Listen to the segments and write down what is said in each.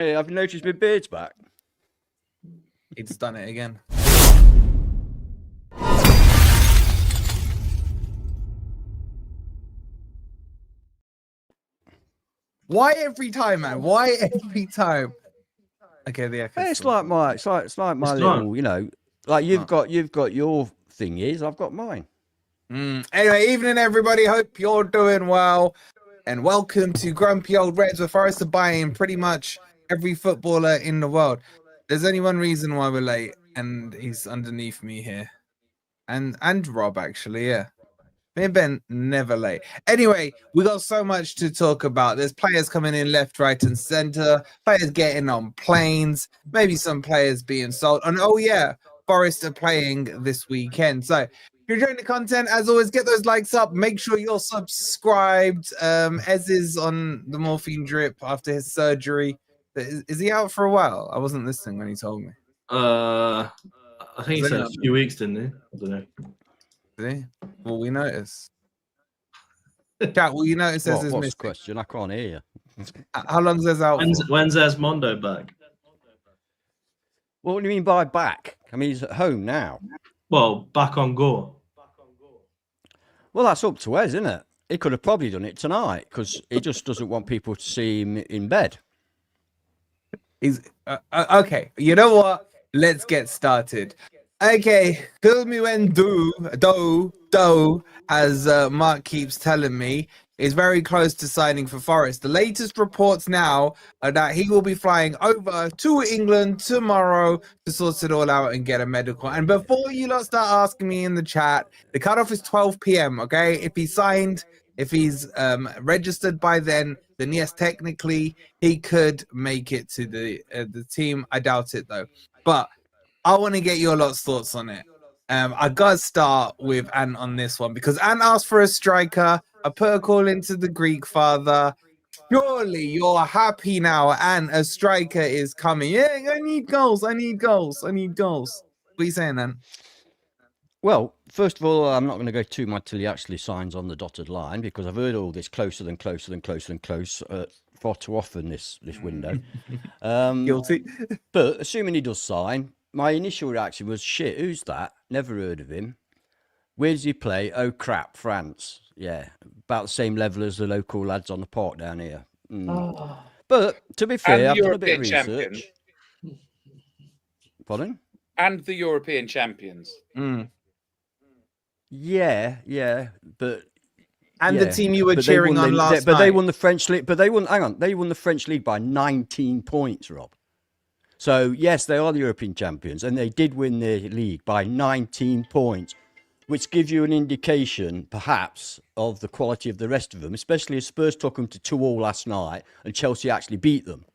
Hey, I've noticed my beard's back. He's done it again. Why every time, man? Why every time? Okay, the echo. Hey, it's like my little, you know, like you've got your thingies, I've got mine. Anyway, evening everybody. Hope you're doing well, and welcome to Grumpy Old Reds, where Forest are buying pretty much every footballer in the world. There's only one reason why we're late, and he's underneath me here, and Rob actually, yeah. Me and Ben never late. Anyway, we got so much to talk about. There's players coming in left, right, and center. Players getting on planes. Maybe some players being sold. And oh yeah, Forest are playing this weekend. So if you're enjoying the content, as always, get those likes up. Make sure you're subscribed. Ez is on the morphine drip after his surgery. Is he out for a while? I wasn't listening when he told me. I think he said a few weeks, didn't he? I don't know. Did he? Well, we notice. Chat, will you notice Ez is What's missing? the question? I can't hear you. How long's Ez out? When's Mondo back? What do you mean by back? I mean, he's at home now. Well, back on GOR. Well, that's up to Ez, isn't it? He could have probably done it tonight because he just doesn't want people to see him in bed. He's okay. You know what? Let's get started. Okay, Kalimuendo, as Mark keeps telling me, is very close to signing for Forest. The latest reports now are that he will be flying over to England tomorrow to sort it all out and get a medical. And before you lot start asking me in the chat, the cutoff is 12 p.m. Okay, if he's signed, if he's registered by then yes, technically he could make it to the team. I doubt it though, but I want to get your lot's thoughts on it. I gotta start with Ant on this one because Ant asked for a striker. I put a call into the Greek father. Surely you're happy now, and a striker is coming. Yeah, I need goals. I need goals. I need goals. What are you saying, Ant? Well, first of all, I'm not going to go too much till he actually signs on the dotted line because I've heard all this closer than closer than closer than close far too often this window. Guilty. But assuming he does sign, my initial reaction was, shit, who's that? Never heard of him. Where does he play? Oh, crap, France. Yeah, about the same level as the local lads on the park down here. But to be fair, I've done a bit of research. Pardon? And the European champions. Yeah, but... And the team you were cheering on last night. But they won the French League. But they won the French League by 19 points, Rob. So, yes, they are the European champions, and they did win the league by 19 points, which gives you an indication, perhaps, of the quality of the rest of them, especially as Spurs took them to 2-2 last night, and Chelsea actually beat them.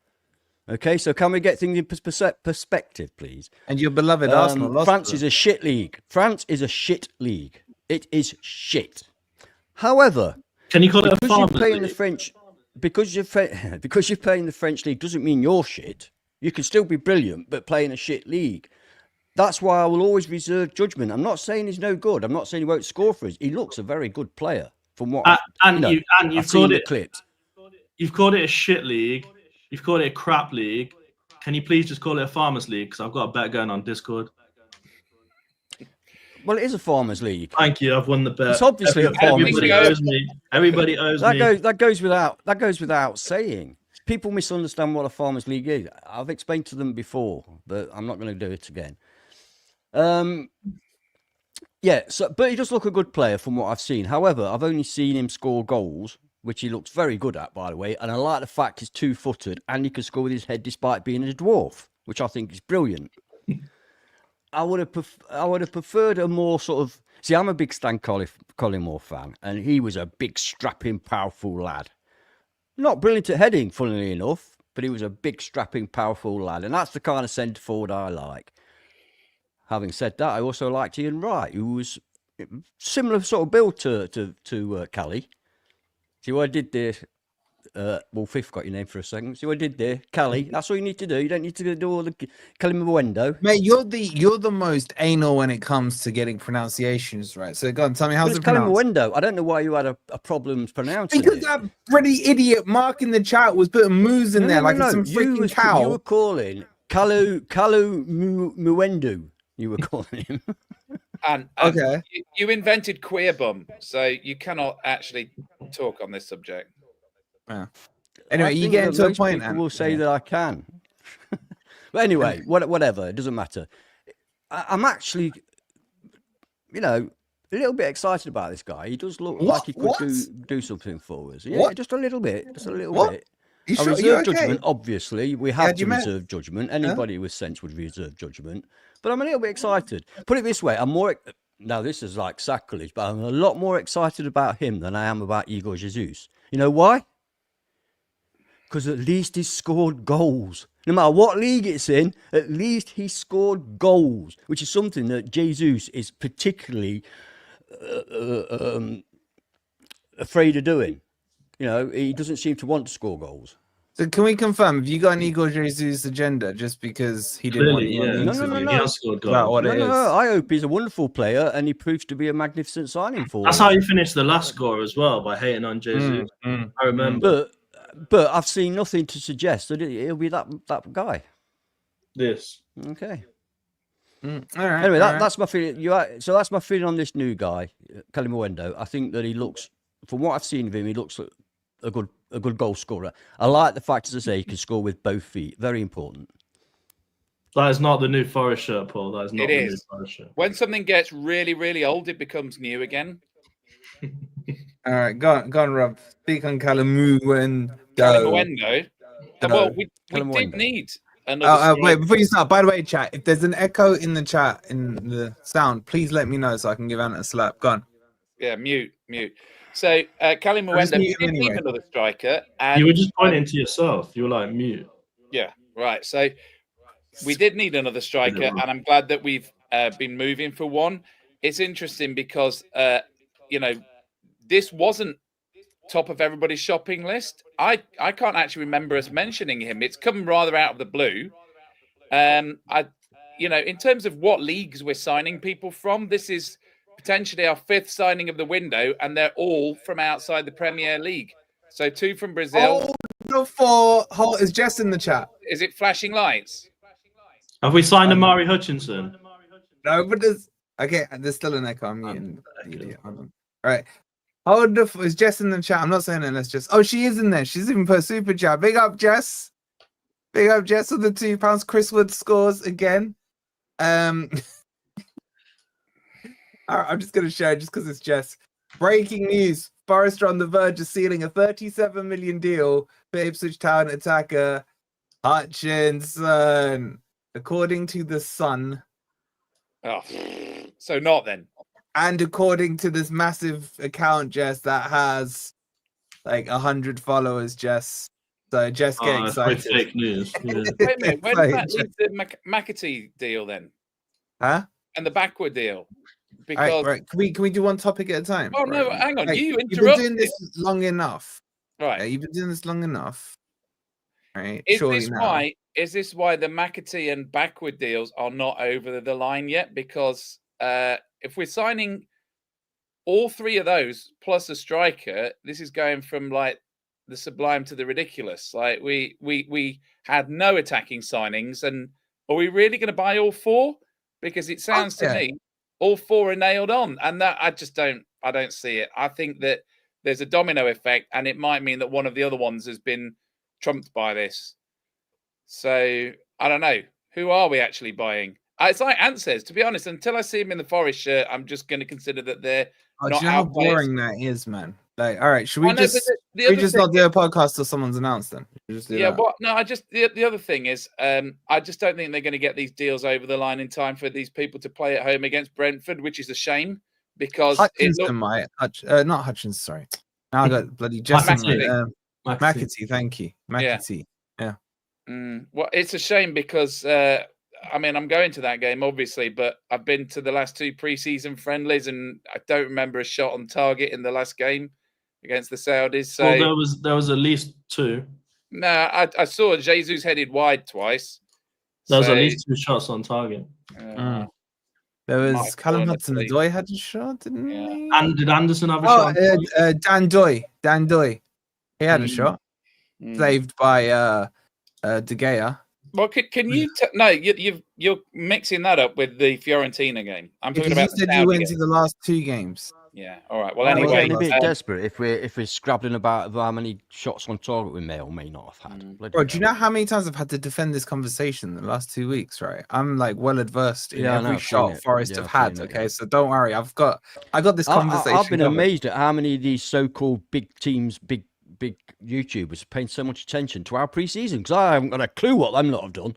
Okay, so can we get things in perspective, please? And your beloved Arsenal lost. France is a shit league. France is a shit league. It is shit. However, can you call it a farm league? Because you're playing the French league doesn't mean you're shit. You can still be brilliant, but playing a shit league. That's why I will always reserve judgment. I'm not saying he's no good. I'm not saying he won't score for us. He looks a very good player from what you've called it clips. You've called it a shit league. You've called it a crap league. Can you please just call it a farmers league? Because I've got a bet going on Discord. Well, it is a farmers league. Thank you. I've won the bet. It's obviously a farmers league. Everybody owes me. That goes without saying. People misunderstand what a farmers league is. I've explained to them before, but I'm not going to do it again. But he does look a good player from what I've seen. However, I've only seen him score goals, which he looks very good at, by the way. And I like the fact he's two-footed and he can score with his head despite being a dwarf, which I think is brilliant. I would have preferred a more sort of... See, I'm a big Stan Collymore fan, and he was a big, strapping, powerful lad. Not brilliant at heading, funnily enough, but he was a big, strapping, powerful lad. And that's the kind of centre forward I like. Having said that, I also liked Ian Wright, who was similar sort of build to Cali. See what I did there? Wolfie, forgot your name for a second. See what I did there? Cali. That's all you need to do. You don't need to do all the Kalimuendo. Mate, you're the most anal when it comes to getting pronunciations right. So go on, tell me how's Well, it it's pronounced? Kalimuendo. I don't know why you had a problem pronouncing Because it. that pretty idiot Mark in the chat was putting moos in there like it's some freaking cow. You were calling Muendo. You were calling him. And Okay. you invented queer bum, so you cannot actually talk on this subject. Yeah. Anyway, I you think get that into a most point. people will say that I can. But anyway, whatever. It doesn't matter. I'm actually, a little bit excited about this guy. He does look like he could do something for us. Yeah, just a little bit. Just a little bit. You I sure? reserve You okay? judgment, obviously. We have to you meant- reserve judgment. Anybody with sense would reserve judgment. But I'm a little bit excited. Put it this way, I'm more... Now, this is like sacrilege, but I'm a lot more excited about him than I am about Igor Jesus. You know why? Because at least he's scored goals. No matter what league it's in, at least he scored goals, which is something that Jesus is particularly afraid of doing. He doesn't seem to want to score goals. So can we confirm? Have you got an Igor Jesus agenda just because he didn't want you on the interview? No. He has scored goals. About what it is. No, I hope he's a wonderful player and he proves to be a magnificent signing for That's us. how you finished the last score as well, by hating on Jesus. I remember. But I've seen nothing to suggest that he'll be that guy. This. Okay. All right. Anyway, that's my feeling. So that's my feeling on this new guy, Kalimuendo. I think that he looks, from what I've seen of him, he looks like a good goal scorer. I like the fact, as I say, he can score with both feet. Very important. That is not the new Forest shirt, Paul. That is not It the is. new Forest shirt. When something gets really, really old, it becomes new again. All right, go on, Rob. Speak on Kalimuendo. Kalimuendo. Well, we did need another. Wait, before you start, by the way, chat, if there's an echo in the chat, in the sound, please let me know so I can give Ant a slap. Go on. Yeah, mute. So, Kalimuendo, we did need another striker. And, you were just pointing to yourself. You were like, mute. Yeah, right. So, we did need another striker, and I'm glad that we've been moving for one. It's interesting because, this wasn't top of everybody's shopping list. I can't actually remember us mentioning him. It's come rather out of the blue. In terms of what leagues we're signing people from, this is potentially our fifth signing of the window, and they're all from outside the Premier League. So 2 from Brazil. Hold, is Jess in the chat? Is it flashing lights? Have we signed Amari Hutchinson? No, but there's still an echo. I'm muting. Hold on. All right. Hold the. Is Jess in the chat? I'm not saying it. Let's just. Oh, she is in there. She's even put a super chat. Big up, Jess. Big up, Jess, with the £2. Chris Wood scores again. All right, I'm just gonna share it just because it's Jess. Breaking news: Forest are on the verge of sealing a 37 million deal for Ipswich Town attacker Hutchinson, according to the Sun. Oh, so not then. And according to this massive account, Jess, that has like 100 followers, Jess. So Jess, get excited. Fake news. Yeah. Wait a minute. Where does that leave the McAtee deal then? Huh? And the backward deal? Because right. Can we do one topic at a time? Oh no, hang on. You interrupted. You've been doing this long enough. Right. You've been doing this long enough. Right. Is this why the McAtee and backward deals are not over the line yet? Because if we're signing all 3 of those plus a striker, this is going from like the sublime to the ridiculous. Like we had no attacking signings, and are we really going to buy all 4? Because it sounds to me all 4 are nailed on, and that I don't see it. I think that there's a domino effect, and it might mean that one of the other ones has been trumped by this. So I don't know. Who are we actually buying? It's like Ant says, to be honest, until I see him in the Forest shirt, I'm just going to consider that they're not do you know how boring that is, man? Like, all right, should we just not do a podcast till someone's announced them? The other thing is, I just don't think they're going to get these deals over the line in time for these people to play at home against Brentford, which is a shame because Hutchinson not Hutchinson, sorry. Now I got bloody Justin McAtee, thank you. McAtee. Yeah. Well, it's a shame because I'm going to that game, obviously, but I've been to the last 2 preseason friendlies and I don't remember a shot on target in the last game. against the Saudis. So Well, there was at least 2. no, I saw Jesus headed wide twice. There was So, at least 2 shots on target. There Might was have Callum fallen Hudson. asleep. Ndoye had a shot, didn't Yeah. he? And did Anderson have a Oh, shot on target? Dan Ndoye. He had a shot. Mm. Saved by De Gea. Well, can you? No, you're mixing that up with the Fiorentina game. I'm talking Because you about the said you Saudi went game. to the last 2 games. Yeah. All right. Well, Oh, We're anyway, getting a bit um, desperate if we're scrabbling about how many shots on target we may or may not have had. Bloody Bro, do you hell. know how many times I've had to defend this conversation in the last 2 weeks, right? I'm like well adversed in Yeah, I know, every I've seen shot it. Forest Yeah, have I've had. seen it, Okay, yeah. so don't worry. I got this conversation. I've been covered. amazed at how many of these so-called big teams, big YouTubers are paying so much attention to our pre-season because I haven't got a clue what them lot have done.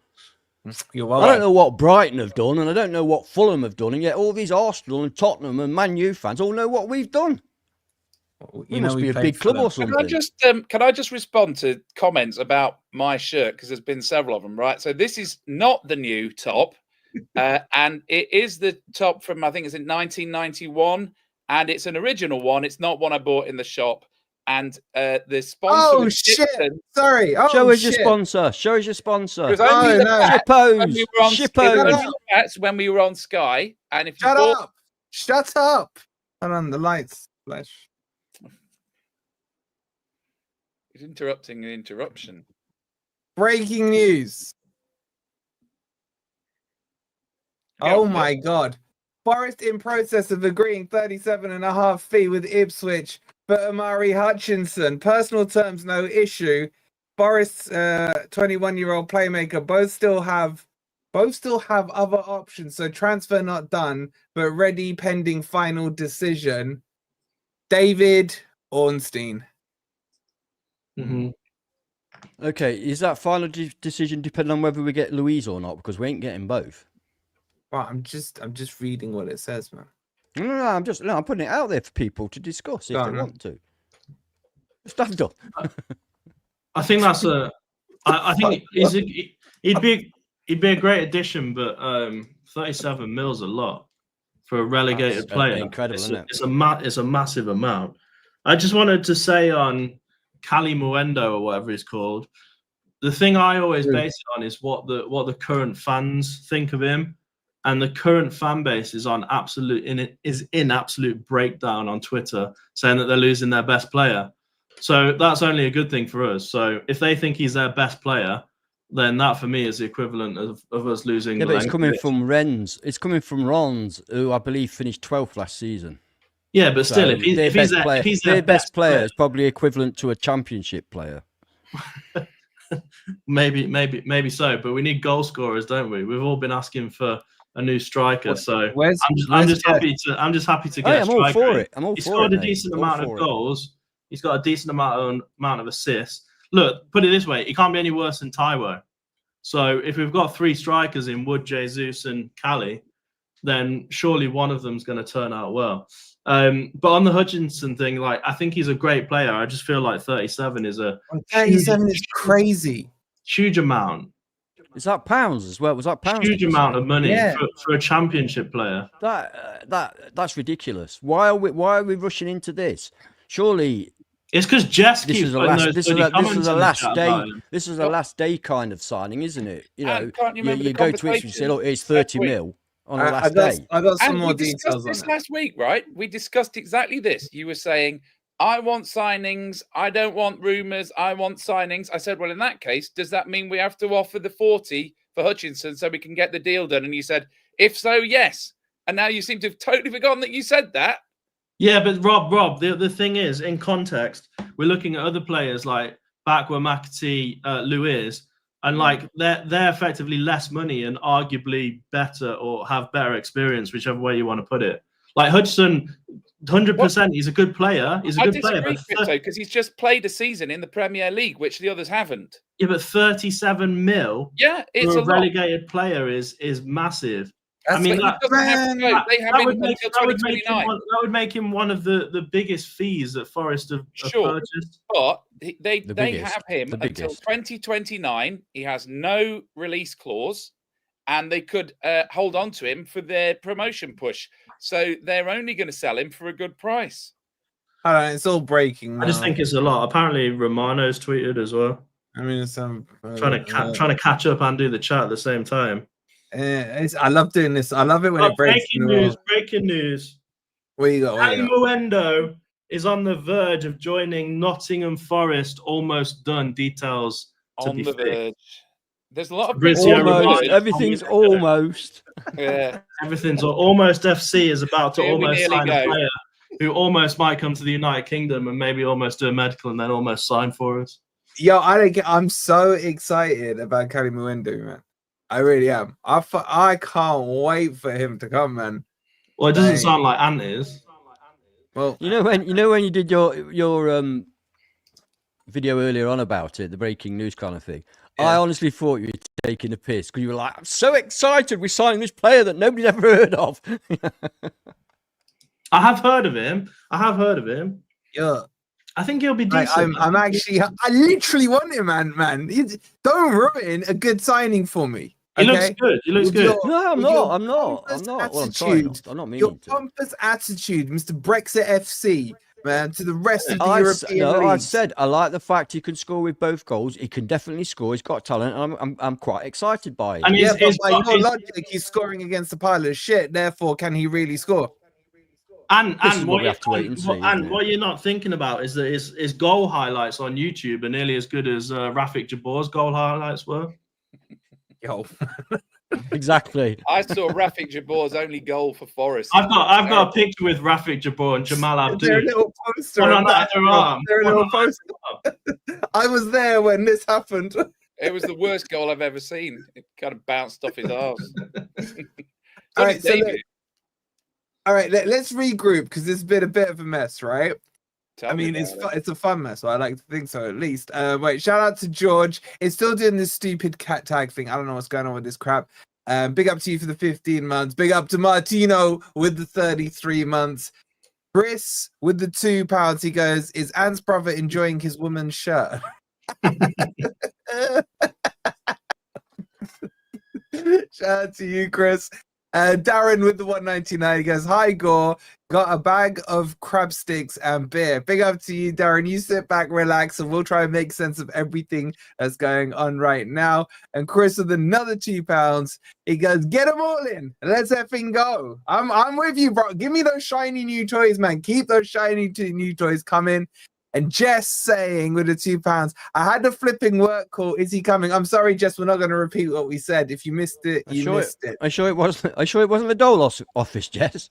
You're I don't welcome. know what Brighton have done, and I don't know what Fulham have done, and yet all these Arsenal and Tottenham and Man U fans all know what we've done. We must be a played big club Fulham. or something. can I just respond to comments about my shirt because there's been several of them, right? So this is not the new top, and it is the top from I think it's in 1991, and it's an original one. It's not one I bought in the shop. And the sponsor. Oh was shit! Gibson. Sorry. Oh Show us shit! your sponsor. Show us your sponsor. It was only No, the no. Pats when Shippos. we were on Shippos. Pats when we were on Sky, and if you Shut bought, up! Shut up! Hold on, the lights flash. he's interrupting an interruption. Breaking news. Go Oh on, my god. Forest in process of agreeing 37.5 fee with Ipswich for Amari Hutchinson. Personal terms, no issue. Forest's 21-year-old playmaker both still have other options. So transfer not done, but ready pending final decision. David Ornstein. Mm-hmm. Okay, is that final decision depending on whether we get Louise or not? Because we ain't getting both. Well, I'm just reading what it says, man. No, I'm putting it out there for people to discuss if Go they on, man. want to. Stand up. I think that's a. I think he'd be a great addition, but 37 mil's a lot for a relegated That's player. incredible, isn't it? It's a massive amount. I just wanted to say on Kalimuendo or whatever he's called, the thing I always base it on is what the current fans think of him, and the current fan base is in absolute breakdown on Twitter, saying that they're losing their best player. So that's only a good thing for us. So if they think he's their best player, then that for me is the equivalent of us losing. Yeah, but it's coming from Rennes. It's coming from Rennes, who I believe finished 12th last season. Yeah, but still, So if he's their best player is probably equivalent to a championship player. maybe so. But we need goal scorers, don't we? We've all been asking for a new striker, so I'm just happy to get a striker. I'm all for it. He scored a decent amount of goals. He's got a decent amount of assists. Look, put it this way: he can't be any worse than Taiwo. So if we've got 3 strikers in Wood, Jesus, and Cali, then surely one of them's going to turn out well. But on the Hutchinson thing, like I think he's a great player. I just feel like 37 is a 37 is crazy. Huge amount. Is that pounds as well? Was that pounds? Huge amount of money for a championship player. That's ridiculous. Why are we rushing into this? Surely it's because Jess this keeps is a last day kind of signing, isn't it? You know, you go to it and say, look, it's 30 mil on the last day. I got some And more we discussed details this on it. last week, right? We discussed exactly this. You were saying, I want signings. I don't want rumours. I want signings. I said, well, in that case, does that mean we have to offer the 40 for Hutchinson so we can get the deal done? And you said, if so, yes. And now you seem to have totally forgotten that you said that. Yeah, but Rob, the thing is, in context, we're looking at other players like Bakwa, McAtee, Luiz, and like they're effectively less money and arguably better or have better experience, whichever way you want to put it. Like Hudson, 100%, he's a good player. He's a good player. I disagree, because he's just played a season in the Premier League, which the others haven't. Yeah, but 37 mil it's for a relegated player is massive. That's that would make him one of the biggest fees that Forest have purchased. But they have him until 2029. He has no release clause, and they could hold on to him for their promotion push. So they're only going to sell him for a good price. I don't know, it's all breaking now. I just think it's a lot. Apparently, Romano's tweeted as well. I mean, it's Trying to catch up and do the chat at the same time. I love doing this. I love it when it breaks. Breaking news. What you got? Kalimuendo is on the verge of joining Nottingham Forest. Almost done. Details to On be the fixed. verge. There's a lot of Fabrizio people. Almost, Romano. everything's almost. Yeah. Everything's almost. FC is about to Here we almost nearly sign a go. player who almost might come to the United Kingdom and maybe almost do a medical and then almost sign for us. Yo, I'm so excited about Kalimuendo, man. I really am. I can't wait for him to come, man. Well, it doesn't sound like Ant is. Well, You know when you did your video earlier on about it, the breaking news kind of thing. Yeah. I honestly thought you were taking a piss because you were like, "I'm so excited, we're signing this player that nobody's ever heard of." I have heard of him. yeah. I think he'll be decent. I literally want him, man. Don't ruin a good signing for me. He looks good. No, I'm not. Well, I'm trying not. I'm not Your meaning to. pompous attitude, Mr. Brexit FC, man, to the rest of the European I leagues. said I like the fact he can score with both goals. He can definitely score. He's got talent. And I'm quite excited by it. And but by your logic, he's scoring against a pile of shit. Therefore, can he really score? And what we have to wait and see. And what you're not thinking about is that his goal highlights on YouTube are nearly as good as Rafik Jabor's goal highlights were. Yo. Exactly. I saw Rafik Jabor's only goal for Forest. I've got a picture with Rafik Jabor and Jamal Abdul. They're a little poster. One on either arm. They're a little poster. I was there when this happened. It was the worst goal I've ever seen. It kind of bounced off his arse. All right, let's regroup because it's been a bit of a mess, right? It's a fun mess. So I like to think so, at least. Wait, shout out to George. It's still doing this stupid cat tag thing. I don't know what's going on with this crap. Big up to you for the 15 months. Big up to Martino with the 33 months. Chris with the £2. He goes, "Is Ant's brother enjoying his woman's shirt?" Shout out to you, Chris. Darren with the 199. He goes, "Hi, Gore. Got a bag of crab sticks and beer." Big up to you, Darren. You sit back, relax, and we'll try and make sense of everything that's going on right now. And Chris with another £2. He goes, "Get them all in. Let's effing go." I'm with you, bro. Give me those shiny new toys, man. Keep those shiny new toys coming. And Jess saying with the £2, "I had the flipping work call. Is he coming?" I'm sorry, Jess. We're not going to repeat what we said. If you missed it, you missed it. I'm sure it wasn't the Dole office, Jess.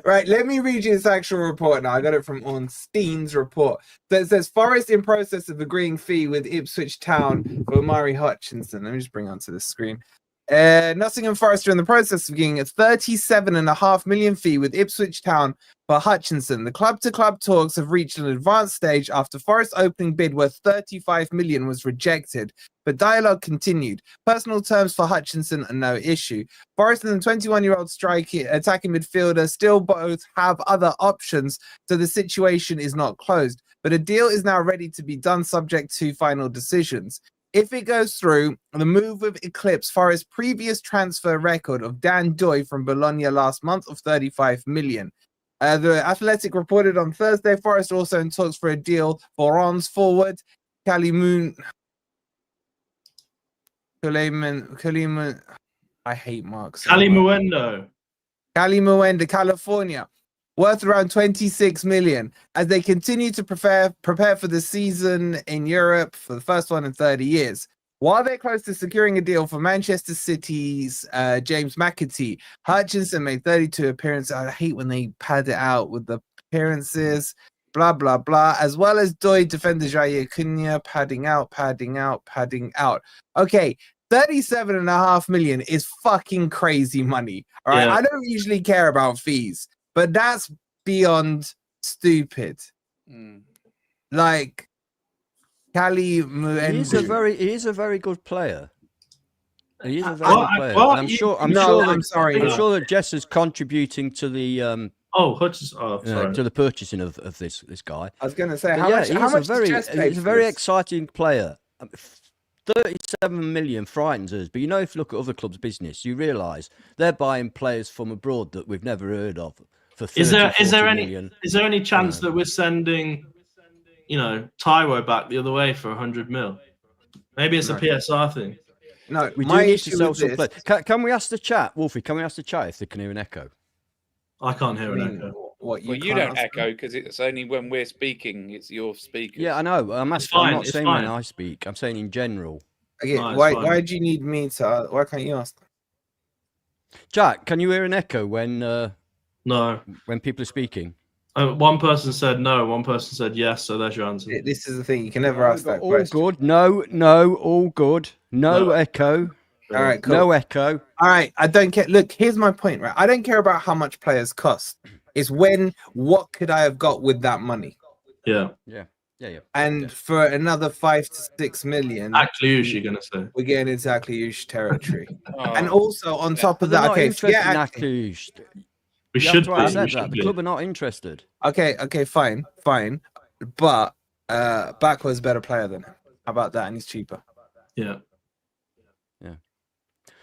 Right, let me read you this actual report now. I got it from Ornstein's report. So it says Forest in process of agreeing fee with Ipswich Town for Omari Hutchinson. Let me just bring it onto the screen. Nottingham Forest are in the process of getting a 37.5 million fee with Ipswich Town for Hutchinson. The club-to-club talks have reached an advanced stage after Forest's opening bid worth 35 million was rejected, but dialogue continued. Personal terms for Hutchinson are no issue. Forest and the 21-year-old attacking midfielder still both have other options, so the situation is not closed. But a deal is now ready to be done subject to final decisions. If it goes through, the move will eclipse Forest's previous transfer record of Ndoye from Bologna last month of 35 million. The Athletic reported on Thursday Forest also in talks for a deal for Rennes forward Kalimuendo. I hate Mark. So Kalimuendo, California, worth around 26 million, as they continue to prepare for the season in Europe for the first one in 30 years. While they're close to securing a deal for Manchester City's James McAtee, Hutchinson made 32 appearances. I hate when they pad it out with the appearances, blah, blah, blah, as well as Ndoye defender Jair Cunha, padding out. Okay, 37.5 million is fucking crazy money. All right, Yeah. I don't usually care about fees, but that's beyond stupid. Like, Kalimuendo. He is a very good player. He is a very Well, good player. well, And I'm sure that Jess is contributing to the Hutchinson. Oh, sorry. to the purchasing of this guy. I was going to say, But how much does Jess pay he's a for very this? exciting player. 37 million frightens us, but if you look at other clubs' business, you realise they're buying players from abroad that we've never heard of, for 30, Is there 40 million. any chance that we're sending, Taiwo back the other way for 100 mil? Maybe it's a PSR thing. No, We do my need to issue sell with some this. players. Can we ask the chat, Wolfie? Can we ask the chat if they can hear an echo? I can't hear I an mean, echo. what Well, you can't don't ask echo because it's only when we're speaking. It's your speakers. Yeah, I know. I'm fine, not it's saying fine. when I speak. I'm saying in general. Okay, No, it's why fine. do you need me to? Why can't you ask? Jack, can you hear an echo when No. people are speaking? One person said no, one person said yes, so there's your answer. This is the thing. You can never ask that All question. good. No, all good. No echo. All right, cool. No echo. All right, I don't care. Look, here's my point, right? I don't care about how much players cost. It's what could I have got with that money? Yeah. And for another 5 to 6 million, Akliouche, you're going to say. we're getting into Akliouche territory. Oh, And also on top of They're that, not okay, interested forget in Akliouche. Akliouche. We You should have to be. accept We should that. The be. club are not interested. Okay, fine. But Bakwa's a better player than him. How about that? And he's cheaper. Yeah.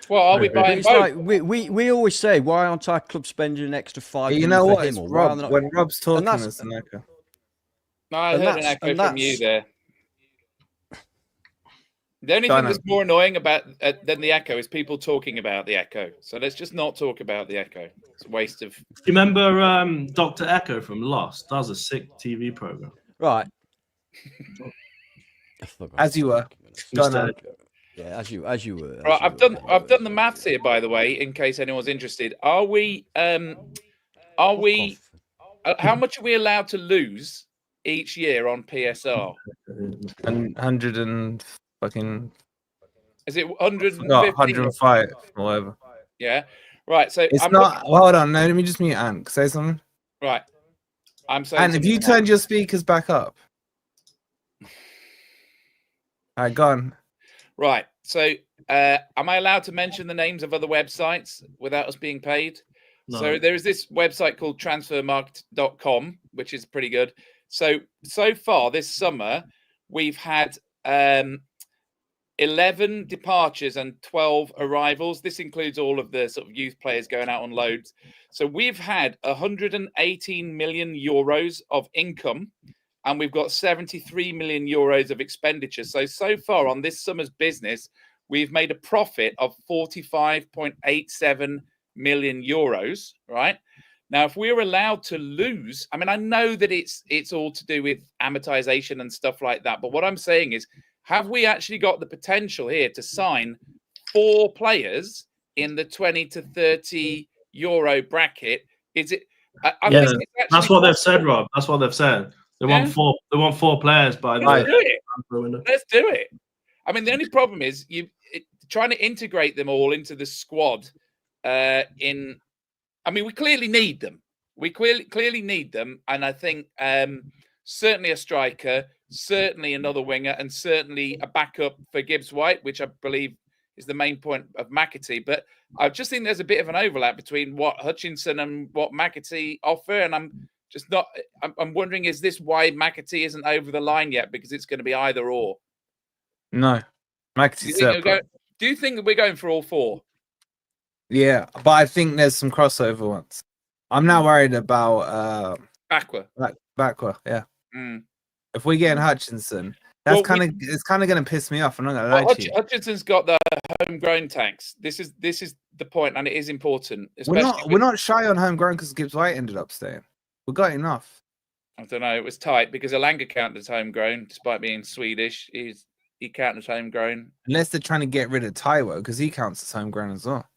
well, are we But buying It's both? like we always say, why aren't our club spending an extra 5 You million know for what? him? It's Or why are Rob. they not- When Rob's talking, that's- it's an echo. No, I and heard an that's- echo and from you that's- there. The only thing that's more annoying about than the echo is people talking about the echo. So let's just not talk about the echo. It's a waste of. you remember Dr. Echo from Lost? That was a sick TV program. Right. As you were. Go on, Ant. Yeah, as you were. Right, I've done the maths here, by the way, in case anyone's interested. Are we? How much are we allowed to lose each year on PSR? 100 and fucking. Is it 150? 105 or whatever. Yeah. Right. So It's I'm not. Hold on. No, let me just mute Ant. Say something. right. I'm saying. And if you turned your speakers back up. All right, go on. Right. So, am I allowed to mention the names of other websites without us being paid? No. So there is this website called transfermarket.com, which is pretty good. So far this summer, we've had 11 departures and 12 arrivals. This includes all of the sort of youth players going out on loads. So we've had 118 million euros of income, and we've got 73 million euros of expenditure. So far on this summer's business, we've made a profit of 45.87 million euros, right? Now, if we're allowed to lose, I mean, I know that it's all to do with amortization and stuff like that. But what I'm saying is, have we actually got the potential here to sign 4 players in the 20 to 30 euro bracket? Is it? I think it's that's what they've said, Rob. That's what they've said. They want 4. They want 4 players by the Let's do it. window. Let's do it. I mean, the only problem is trying to integrate them all into the squad. I mean, we clearly need them. We clearly need them, and I think certainly a striker, certainly another winger, and certainly a backup for Gibbs White, which I believe is the main point of McAtee. But I just think there's a bit of an overlap between what Hutchinson and what McAtee offer, and I'm wondering, is this why McAtee isn't over the line yet? Because it's going to be either or. No, McAtee's separate. Do you think that we're going for all 4? Yeah, but I think there's some crossover ones. I'm not worried about Bakwa. Yeah. Mm. If we get Hutchinson, it's kind of going to piss me off. I'm not going to lie to you. Hutchinson's got the homegrown tax. This is the point, and it is important. We're not shy on homegrown because Gibbs White ended up staying. We got enough. I don't know. It was tight because Elanga counted as homegrown, despite being Swedish. He counted as homegrown. Unless they're trying to get rid of Taiwo because he counts as homegrown as well.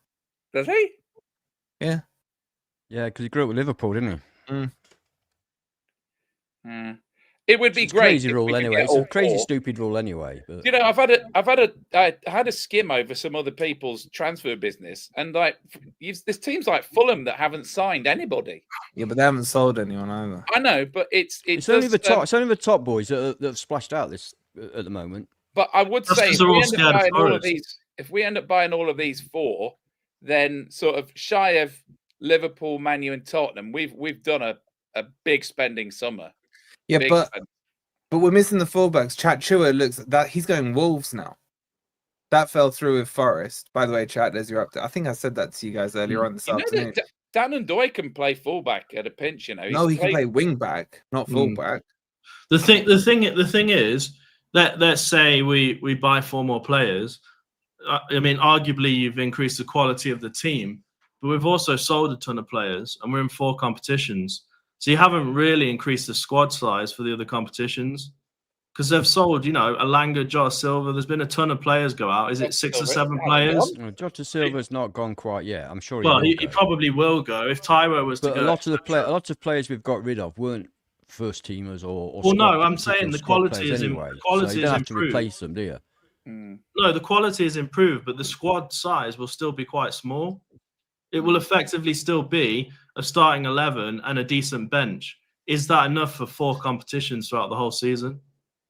Does he? Yeah. Yeah, because he grew up with Liverpool, didn't he? It would be it's great. Crazy rule anyway. It's a crazy, stupid rule anyway. But... You know, I had a skim over some other people's transfer business, and there's teams like Fulham that haven't signed anybody. Yeah, but they haven't sold anyone either. I know, but it's only the top. It's only the top boys that have splashed out this at the moment. But I would say if we end up buying all of these 4, then sort of shy of Liverpool, Man U, and Tottenham, we've done a big spending summer. Yeah, but we're missing the fullbacks. Chachua looks that he's going Wolves now. That fell through with Forest. By the way, chat, there's your update. I think I said that to you guys earlier on this afternoon. Dan Ndoye can play fullback at a pinch, you know. No, he can played- play wing back, not fullback. The thing is that let's say we buy 4 more players. I mean, arguably you've increased the quality of the team, but we've also sold a ton of players, and we're in 4 competitions. So you haven't really increased the squad size for the other competitions because they've sold, you know, Alanga, Jota Silva. There's been a ton of players go out. Is it 6 or 7 players? Jota Silva's not gone quite yet. I'm sure Well, he he will go. probably will go if Tyro was to But go. a lot of players we've got rid of weren't first teamers or Well, no, squad- I'm particular saying the squad quality players is anyway. the quality so you is don't have to improved. replace them, do you? No, the quality is improved, but the squad size will still be quite small. It will effectively still be a starting 11 and a decent bench. Is that enough for 4 competitions throughout the whole season?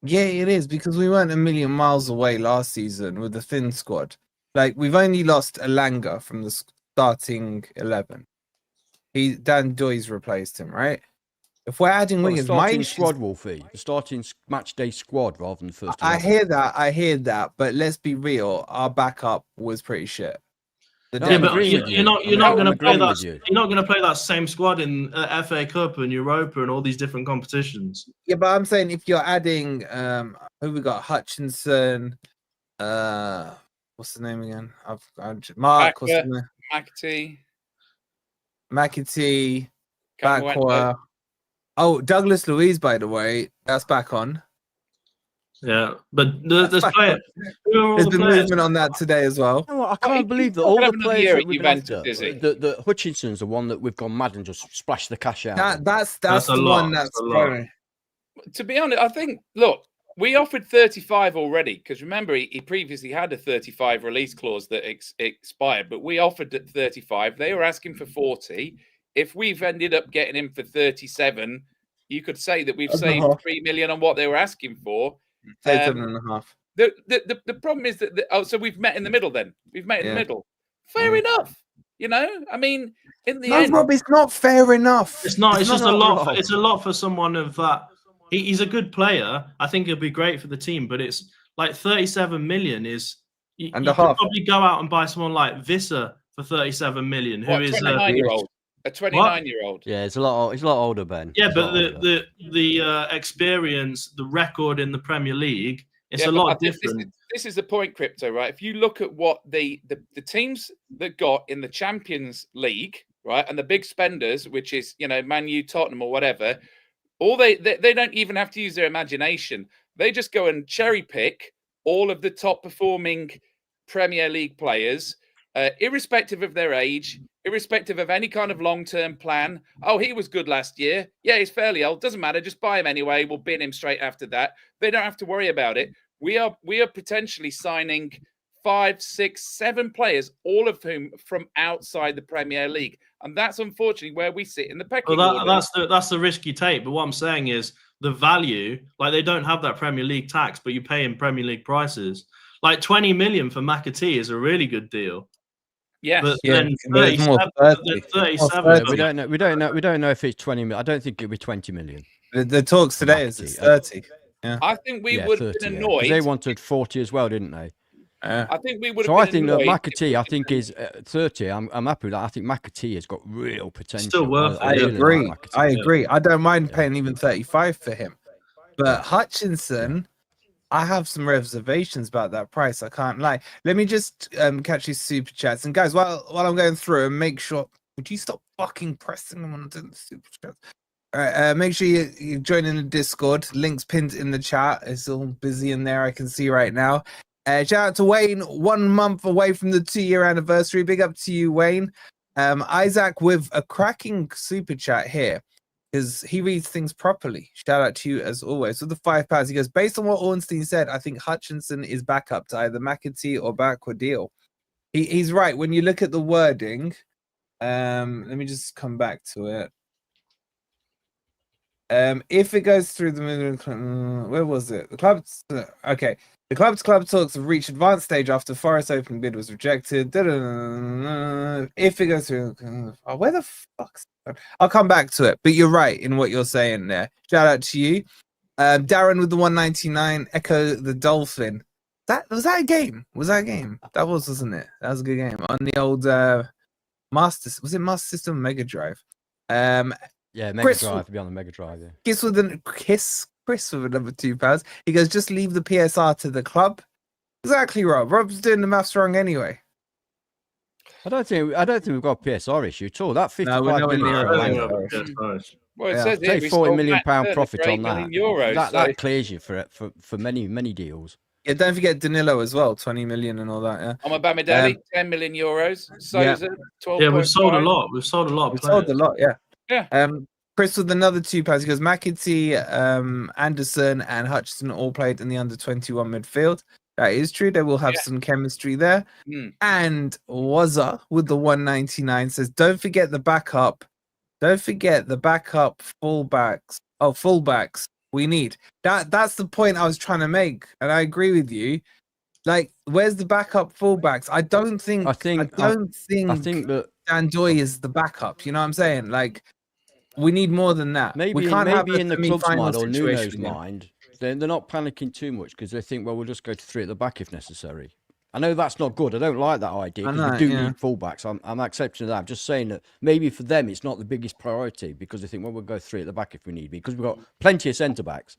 Yeah, it is, because we weren't a million miles away last season with the thin squad. Like, we've only lost Alanga from the starting 11. Dan Ndoye's replaced him, right? If we're adding Well, the wingers, starting mine squad, Wolfie. The starting match day squad rather than the first. I 11. hear that, but let's be real. Our backup was pretty shit. No, Yeah, I'm but agreeing with you. you're not I'm going to play agreeing that. with you. You're not going to play that same squad in FA Cup and Europa and all these different competitions. Yeah, but I'm saying if you're adding, who we got? Hutchinson. What's the name again? Mark. What's the name? McAtee. Backwell. Oh, Douglas Luiz, by the way, that's back on. Yeah, but there's players. There's been movement on that today as well. You know what, I can't believe that all the players that we've been after, is he? the Hutchinson's the one that we've gone mad and just splashed the cash out. That's a the lot. one that's That's a lot. funny. To be honest, I think, look, we offered 35 already because remember, he previously had a 35 release clause that expired, but we offered at 35. They were asking for 40. If we've ended up getting him for 37, you could say that we've saved 3 million on what they were asking for. 7.5. The problem is that so we've met in the middle. Then we've met in the middle. Fair enough. You know, I mean, in the end, Rob, it's not fair enough. It's not. It's just a not lot. wrong. It's a lot for someone of that. He's a good player. I think he'll be great for the team. But it's like 37 million is. You could probably go out and buy someone like Visser for 37 million, who is 29-year-old. A 29-year-old. Yeah, it's a lot older, Ben. Yeah, but the experience, the record in the Premier League, it's a lot different. This is the point, Crypto, right? If you look at what the teams that got in the Champions League, right, and the big spenders, which is, you know, Man U, Tottenham or whatever, all they don't even have to use their imagination. They just go and cherry pick all of the top performing Premier League players, irrespective of their age, irrespective of any kind of long-term plan. Oh, he was good last year. Yeah, he's fairly old. Doesn't matter. Just buy him anyway. We'll bin him straight after that. They don't have to worry about it. We are potentially signing 5, 6, 7 players, all of whom from outside the Premier League. And that's unfortunately where we sit in the pecking order. That's the risk you take. But what I'm saying is the value, like they don't have that Premier League tax, but you pay in Premier League prices. Like 20 million for McAtee is a really good deal. Yes. But Yeah, then but it's more 37. We don't know if it's 20 million. I don't think it'll be 20 million. The talks today is it's 30. Yeah. I think we would have 30, been yeah. annoyed. 'Cause they wanted 40 as well, didn't they? I think we would have So been I think that annoyed. McAtee, I think is 30. I'm happy with that. I think McAtee has got real potential. Still worth it. I really agree. like McAtee. I agree. I don't mind paying even 35 for him. But Hutchinson, I have some reservations about that price. I can't lie. Let me just catch these super chats. And guys, while I'm going through and make sure, would you stop fucking pressing them on the super chats? All right, make sure you join in the Discord. Links pinned in the chat. It's all busy in there. I can see right now. Shout out to Wayne, 1 month away from the 2-year anniversary. Big up to you, Wayne. Isaac with a cracking super chat here because he reads things properly. Shout out to you as always. With the £5, he goes, based on what Ornstein said, I think Hutchinson is back up to either McAtee or Backward. He's right. When you look at the wording, let me just come back to it. If it goes through the middle, where was it? The clubs. Okay. The club talks have reached advanced stage after Forest opening bid was rejected. If it goes through, where the fuck's? I'll come back to it. But you're right in what you're saying there. Shout out to you, Darren with the 199. Echo the Dolphin. Was that a game? Was that a game? That was, wasn't it? That was a good game on the old Was it Master System or Mega Drive? Yeah, Mega Chris- Drive. Be on the Mega Drive. Yeah. Chris with another £2. He goes, just leave the PSR to the club. Exactly, Rob. Rob's doing the maths wrong anyway. I don't think we've got a PSR issue at all. That No, 55 we're nowhere million. near I don't it. think Lango. that's nice. Well, it Yeah. says here Take we 40 sold million Matt pound Turner profit for on 8 that. million euros. That so- clears you for many deals. Yeah, don't forget Danilo as well, 20 million and all that. Yeah, Amabamidele, 10 million euros. Souza, 12. Yeah, we've sold a lot. We've sold a lot of we players. sold a lot. Yeah. Yeah. Chris with another £2. He goes, McAtee, Anderson, and Hutchinson all played in the under 21 midfield. That is true. They will have some chemistry there. And Wazza with the 199 says, don't forget the backup. Don't forget the backup fullbacks. Oh, fullbacks we need. That's the point I was trying to make. And I agree with you. Like, where's the backup fullbacks? I don't think I think that Ndoye is the backup. You know what I'm saying? Like, we need more than that. maybe we can't have a in the club's semi-final mind or Nuno's situation again. mind, they're not panicking too much because they think, well, we'll just go to 3 at the back if necessary. I know that's not good. I don't like that idea because we do need fullbacks. I'm accepting that. I'm just saying that maybe for them it's not the biggest priority because they think, well, we'll go 3 at the back if we need because we've got plenty of centre backs.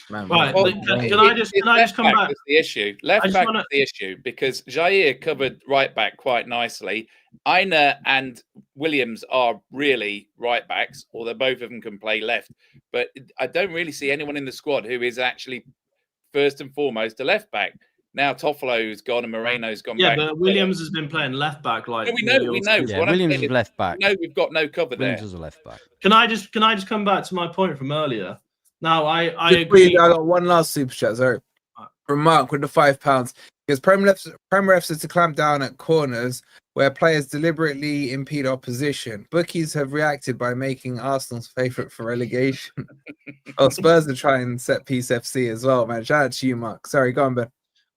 Right. Well, Can I just come back? Is the issue. Left back is the issue because Jair covered right back quite nicely. Aina and Williams are really right backs, although both of them can play left. But I don't really see anyone in the squad who is actually first and foremost a left back. Now Toffolo's gone and Moreno's gone back. Yeah, but Williams has been playing left back like. No, we know. Yeah, What I'm Williams saying is left back. No, we've got no cover Williams there. is a left back. Can I just come back to my point from earlier? Now I agree. I got one last super chat. Sorry, from Mark with the £5 because Premier F says to clamp down at corners where players deliberately impede opposition. Bookies have reacted by making Arsenal's favourite for relegation. Oh, Spurs are trying to set piece FC as well, man. Shout out to you, Mark. Sorry, go on, Ben.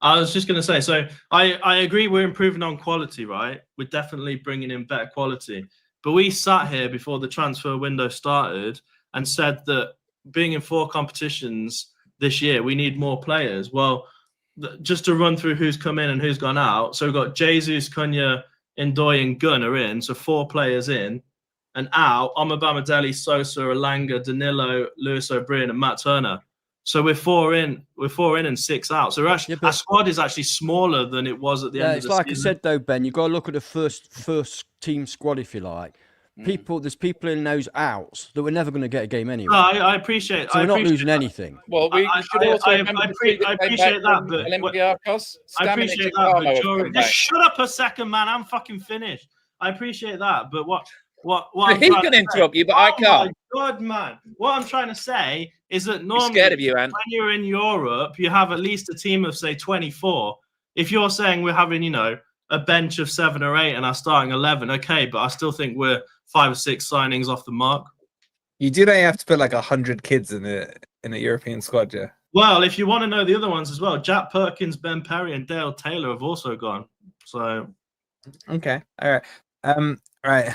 I was just going to say, so I agree we're improving on quality, right? We're definitely bringing in better quality. But we sat here before the transfer window started and said that being in 4 competitions this year, we need more players. Well, just to run through who's come in and who's gone out. So we've got Jesus, Cunha, Ndoye, and Gunn are in. So 4 players in. And out, Amabamidele, Sosa, Elanga, Danilo, Lewis O'Brien, and Matt Turner. So we're 4 in and 6 out. So we're actually, our squad is actually smaller than it was at the end of the season. It's like I said though, Ben, you've got to look at the first team squad if you like. There's people in those outs that we're never going to get a game anyway. No, I appreciate. So we're not losing that. anything. Well, we should also remember I appreciate that, but Olympiacos, I appreciate that. But just shut up a second, man. I'm fucking finished. I appreciate that, but what he can interrupt you, but I can't. My God, man. What I'm trying to say is that normally, I'm scared of you, Ant. when you're in Europe, you have at least a team of say 24. If you're saying we're having, a bench of 7 or 8 and our starting 11, okay, but I still think we're 5 or 6 signings off the mark. You do have to put like 100 kids in a European squad, yeah. Well, if you want to know the other ones as well, Jack Perkins, Ben Perry, and Dale Taylor have also gone. So, okay, all right, right.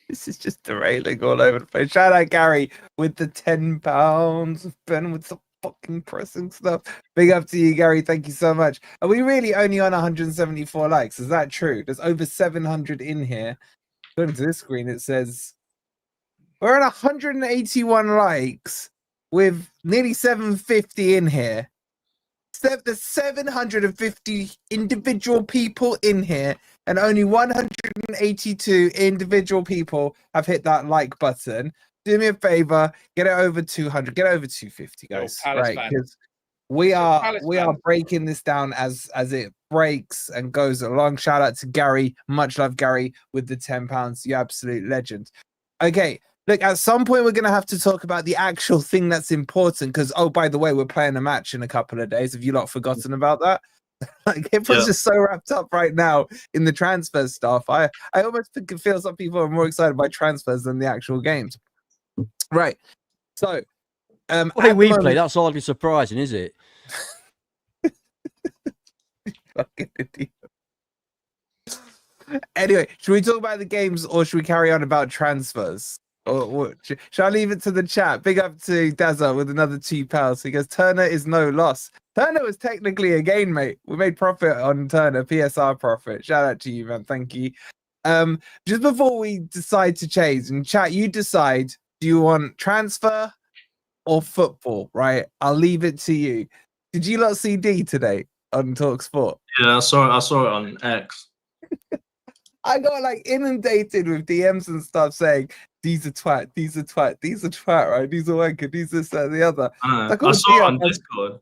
This is just derailing all over the place. Shout out Gary with the £10. Ben with the fucking pressing stuff. Big up to you, Gary. Thank you so much. Are we really only on 174 likes? Is that true? There's over 700 in here. According to this screen, it says we're at 181 likes with nearly 750 in here. There's 750 individual people in here, and only 182 individual people have hit that like button. Do me a favor, get it over 200, get it over 250, guys. Right, because we are breaking this down as it breaks and goes along. Shout out to Gary, much love, Gary, with the £10. You absolute legend. Okay. Look, at some point, we're going to have to talk about the actual thing that's important because, oh, by the way, we're playing a match in a couple of days. Have you lot forgotten about that? Like, everyone's just so wrapped up right now in the transfer stuff. I almost think it feels like people are more excited by transfers than the actual games. Right. So, Hey, we play. That's hardly surprising, is it? Fucking idiot. Anyway, should we talk about the games or should we carry on about transfers? Or shall I leave it to the chat? Big up to Dazza with another £2. He goes, Turner is no loss. Turner was technically a gain, mate. We made profit on Turner, PSR profit. Shout out to you, man. Thank you. Just before we decide to change, and chat, you decide, do you want transfer or football, right? I'll leave it to you. Did you lot see D today on TalkSport? Yeah, I saw it on X. I got like inundated with DMs and stuff saying, these are twat, these are twat, these are twat, right? These are wanker, these this, that, and the other. I saw it on Discord.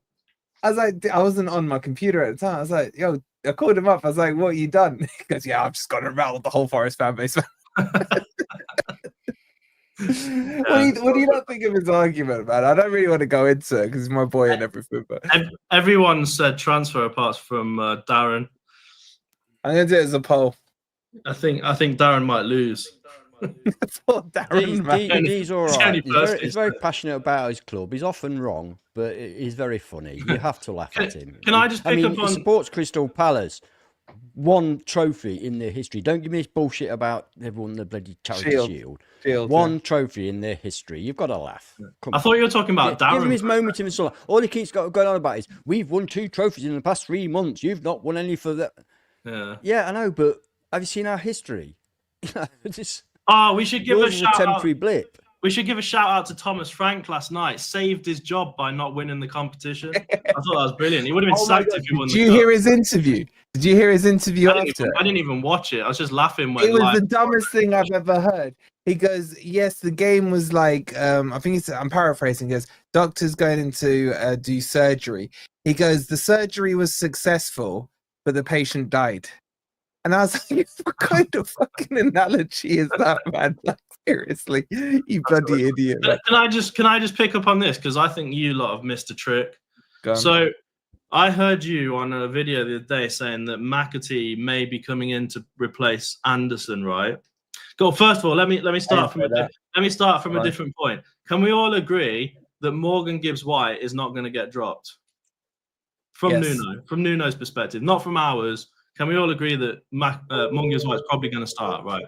I was like, I wasn't on my computer at the time. I was like, yo, I called him up. I was like, what you done? He goes, yeah, I've just got to rattle the whole Forest fan base. What do you not think of his argument, man? I don't really want to go into it because he's my boy and everything. But everyone said transfer apart from Darren. I'm gonna do it as a poll. I think Darren might lose. Poor Darren, man. He's all right. He's very passionate about his club. He's often wrong, but he's very funny. You have to laugh at him. Can I just pick up on... He supports Crystal Palace. One trophy in their history. Don't give me this bullshit about they've won the bloody charity shield. One trophy in their history. You've got to laugh. I thought you were talking about Darren. Give him his moment in the sun. All he keeps going on about is, we've won 2 trophies in the past 3 months. You've not won any for that. Yeah, I know, but have you seen our history? We should give a shout temporary blip. We should give a shout out to Thomas Frank last night. Saved his job by not winning the competition. I thought that was brilliant. He would have been sacked if he won. Did you hear his interview? Did you hear his interview after? I didn't even watch it. I was just laughing. It was the dumbest thing I've ever heard. He goes, yes, the game was like, I'm paraphrasing. He goes, doctor's going in to do surgery. He goes, the surgery was successful, but the patient died. And I was like, what kind of fucking analogy is that, man? Like, seriously, you bloody idiot. Can I just pick up on this? Because I think you lot have missed a trick. So I heard you on a video the other day saying that McAtee may be coming in to replace Anderson, right? First of all, let me start from a different point. Can we all agree that Morgan Gibbs-White is not going to get dropped? From Nuno's perspective, not from ours. Can we all agree that Morgan Gibbs-White's probably going to start, right?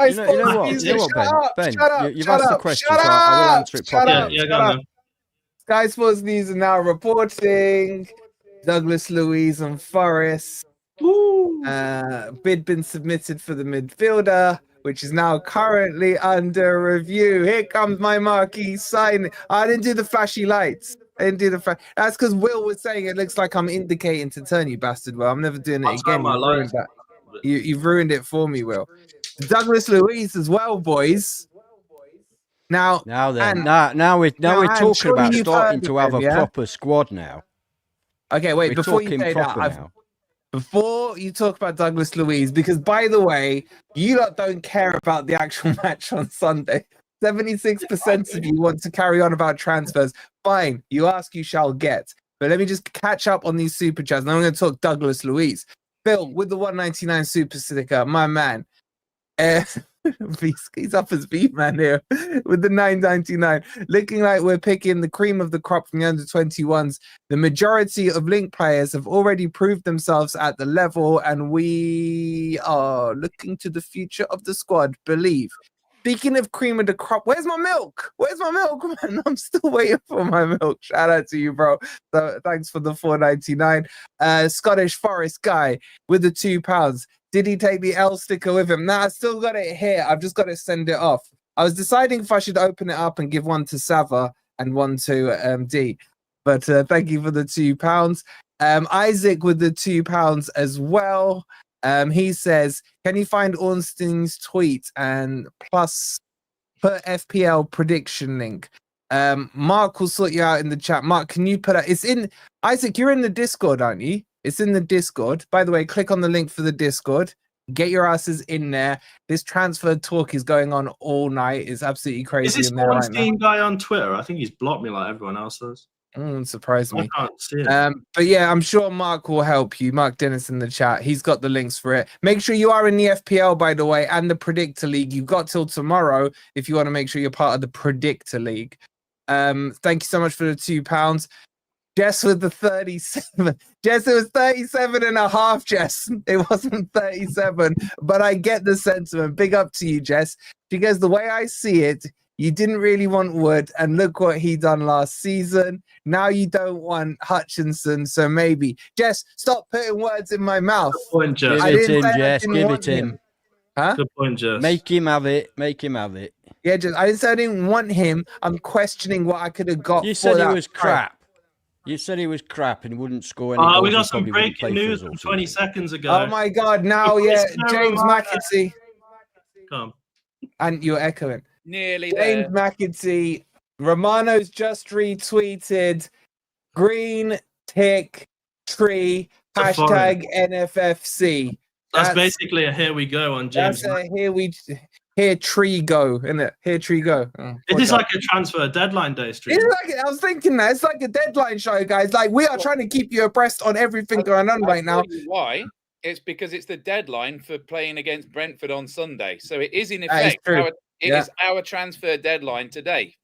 You know what, Ben? You've asked the question, so I will answer it properly. Yeah, go on. Sky Sports News are now reporting Douglas Luiz and Forest. Bid been submitted for the midfielder, which is now currently under review. Here comes my marquee sign. I didn't do the flashy lights. That's because Will was saying it looks like I'm indicating to turn, you bastard. Well, I'm never doing it again. You've ruined it for me, Will. Douglas Luiz as well, boys. Now we're talking about starting to have a proper squad now. Okay, wait. Before you say that, before you talk about Douglas Luiz, because by the way, you lot don't care about the actual match on Sunday. 76% of you want to carry on about transfers. Fine, you ask, you shall get. But let me just catch up on these super chats. Now I'm going to talk Douglas Luiz. Phil with the 199 super sticker, my man. He's up as B-man here with the 9.99. Looking like we're picking the cream of the crop from the under-21s. The majority of Link players have already proved themselves at the level, and we are looking to the future of the squad. Believe. Speaking of cream of the crop, where's my milk? Where's my milk, man? I'm still waiting for my milk. Shout out to you, bro. So thanks for the 4.99. Scottish Forest guy with the £2. Did he take the L sticker with him? Nah, I still got it here. I've just got to send it off. I was deciding if I should open it up and give one to Sava and one to D. But thank you for the £2. Isaac with the £2 as well. He says, can you find Ornstein's tweet and plus put FPL prediction link? Mark will sort you out in the chat. Mark, can you put it? It's in Isaac, you're in the Discord, aren't you? It's in the Discord. By the way, click on the link for the Discord. Get your asses in there. This transfer talk is going on all night. It's absolutely crazy. Is this Ornstein guy on Twitter? I think he's blocked me like everyone else does. Surprise me. I can't see it. But yeah, I'm sure Mark will help you. Mark Dennis in the chat. He's got the links for it. Make sure you are in the FPL, by the way, and the Predictor League. You've got till tomorrow if you want to make sure you're part of the Predictor League. Thank you so much for the £2. Jess with the 37. Jess, it was 37 and a half, Jess. It wasn't 37, but I get the sentiment. Big up to you, Jess. Because the way I see it, you didn't really want Wood, and look what he done last season. Now you don't want Hutchinson, so maybe. Jess, stop putting words in my mouth. Give it in, Jess. Give it in. Huh? Good point, Jess. Make him have it. Make him have it. Yeah, just I didn't want him. I'm questioning what I could have got. You for said he that was price. crap. You said he was crap and he wouldn't score any goals. We got He some probably wouldn't breaking play for news us all from season. 20 seconds ago. Oh my God! Now, yeah, James Romano. McAtee, Come. and you're echoing. Nearly James there. McAtee, Romano's just retweeted. Green tick tree The hashtag NFFC. That's basically a here we go on James. That's a here tree go, isn't it? Here tree go. Oh, It is like a transfer deadline day stream. It's like, I was thinking that it's like a deadline show, guys. Like we are trying to keep you abreast on everything going on right now. I'll tell you why? It's because it's the deadline for playing against Brentford on Sunday. So it is in effect true. It is our transfer deadline today.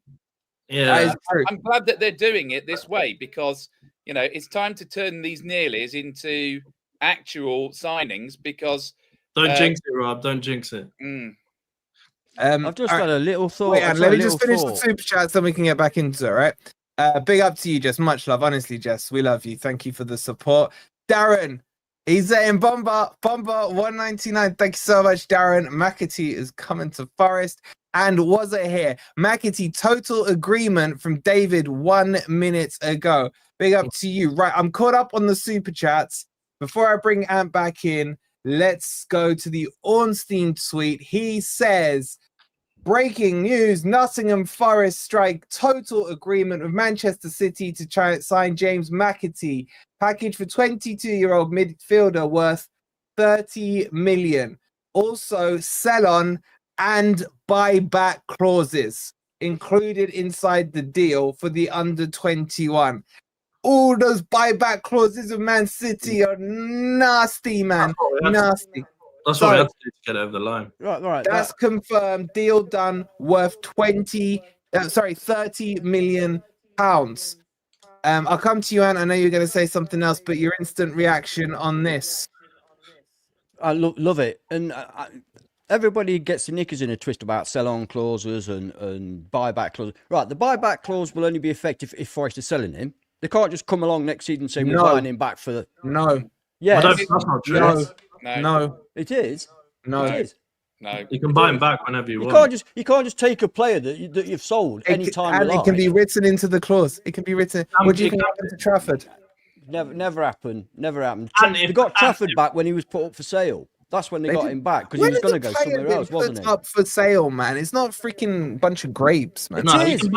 Yeah. That is true. I'm glad that they're doing it this way because it's time to turn these nearlies into actual signings because Don't jinx it, Rob. Don't jinx it. I've just had a little thought. Wait, and let me just finish the super chats, then we can get back into it, right? Big up to you, Jess. Much love, honestly, Jess. We love you. Thank you for the support. Darren, he's saying Bomber 199. Thank you so much, Darren. McAtee is coming to Forest. And was it here? McAtee, total agreement from David 1 minute ago. Big up to you. Right, I'm caught up on the super chats. Before I bring Ant back in, let's go to the Ornstein tweet. He says, breaking news, Nottingham Forest strike total agreement with Manchester City to try and sign James McAtee. Package for 22-year-old midfielder worth 30 million. Also, sell-on and buyback clauses included inside the deal for the under-21. All those buyback clauses of Man City are nasty, man. Nasty. That's what we have to do to get over the line. Right. That's confirmed. Deal done. Worth 30 million pounds. I'll come to you, Ant. I know you're going to say something else, but your instant reaction on this. I love it. And everybody gets the knickers in a twist about sell-on clauses and buyback clauses. Right, the buyback clause will only be effective if Forest is selling him. They can't just come along next season and say we're buying him back for the... No. Yeah. That's not true. No. It is. No. It is. No. You can buy him back whenever you want. You can't just take a player that you've sold anytime you like. It can be written into the clause. It can be written. What do you think happened to Trafford? Never happened. They if- got Trafford back when he was put up for sale. That's when they got him back because he was going to go somewhere else, wasn't he? Up for sale, man. It's not freaking bunch of grapes, man. It is.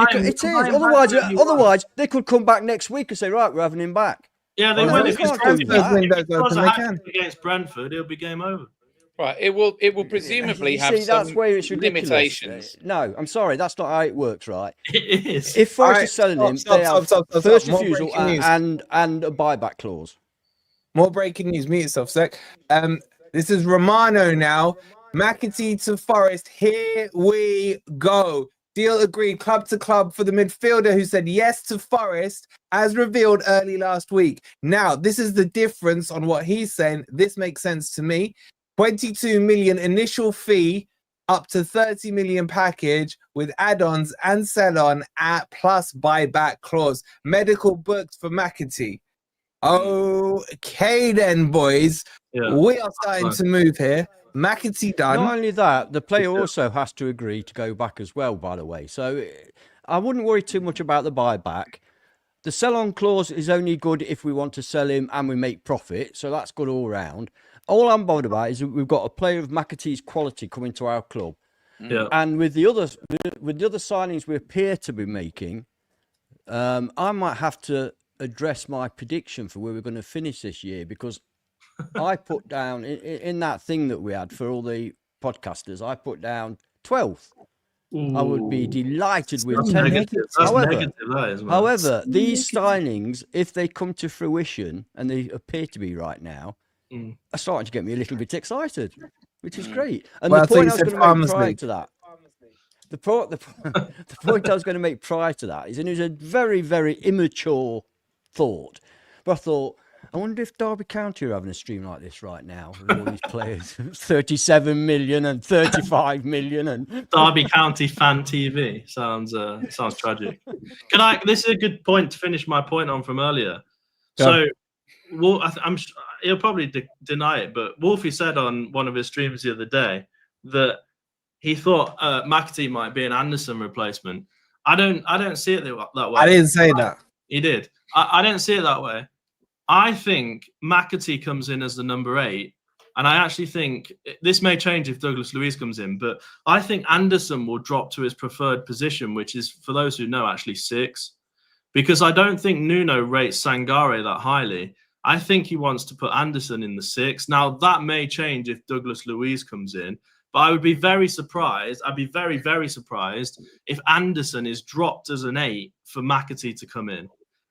Otherwise, they could come back next week and say, right, we're having him back. Yeah, they will. If it's can. against Brentford, it'll be game over. Right. It will presumably have that's some where it's ridiculous. limitations. No, I'm sorry. That's not how it works, right? It is. If Forest is selling him, they have first refusal and a buyback clause. More breaking news. Mute yourself, sec. This is Romano now. McAtee to Forest. Here we go. Deal agreed club to club for the midfielder who said yes to Forest, as revealed early last week. Now, this is the difference on what he's saying. This makes sense to me. 22 million initial fee, up to 30 million package with add-ons and sell-on at plus buyback clause. Medical booked for McAtee. Okay then, boys. Yeah. We are starting to move here. McAtee done. Not only that, the player also has to agree to go back as well, by the way. So I wouldn't worry too much about the buyback. The sell-on clause is only good if we want to sell him and we make profit. So that's good all round. All I'm bothered about is that we've got a player of McAtee's quality coming to our club. Yeah. And with the other signings we appear to be making, I might have to address my prediction for where we're going to finish this year, because I put down in that thing that we had for all the podcasters, I put down 12th. I would be delighted with 10th. However, these signings, if they come to fruition, and they appear to be right now, are starting to get me a little bit excited, which is great. And the point I was going to make prior to that, the point I was going to make prior to that is, and it was a very, very immature thought, but I thought, I wonder if Derby County are having a stream like this right now with all these players, 37 million and 35 million, and Derby County fan TV sounds tragic. This is a good point to finish my point on from earlier. So, he'll probably deny it, but Wolfie said on one of his streams the other day that he thought McAtee might be an Anderson replacement. I don't see it that way. I didn't say that. He did. I don't see it that way. I think McAtee comes in as the number 8, and I actually think this may change if Douglas Luiz comes in, but I think Anderson will drop to his preferred position, which is, for those who know, actually 6, because I don't think Nuno rates Sangare that highly. I think he wants to put Anderson in the 6. Now, that may change if Douglas Luiz comes in, but I would be very surprised. I'd be very, very surprised if Anderson is dropped as an 8 for McAtee to come in.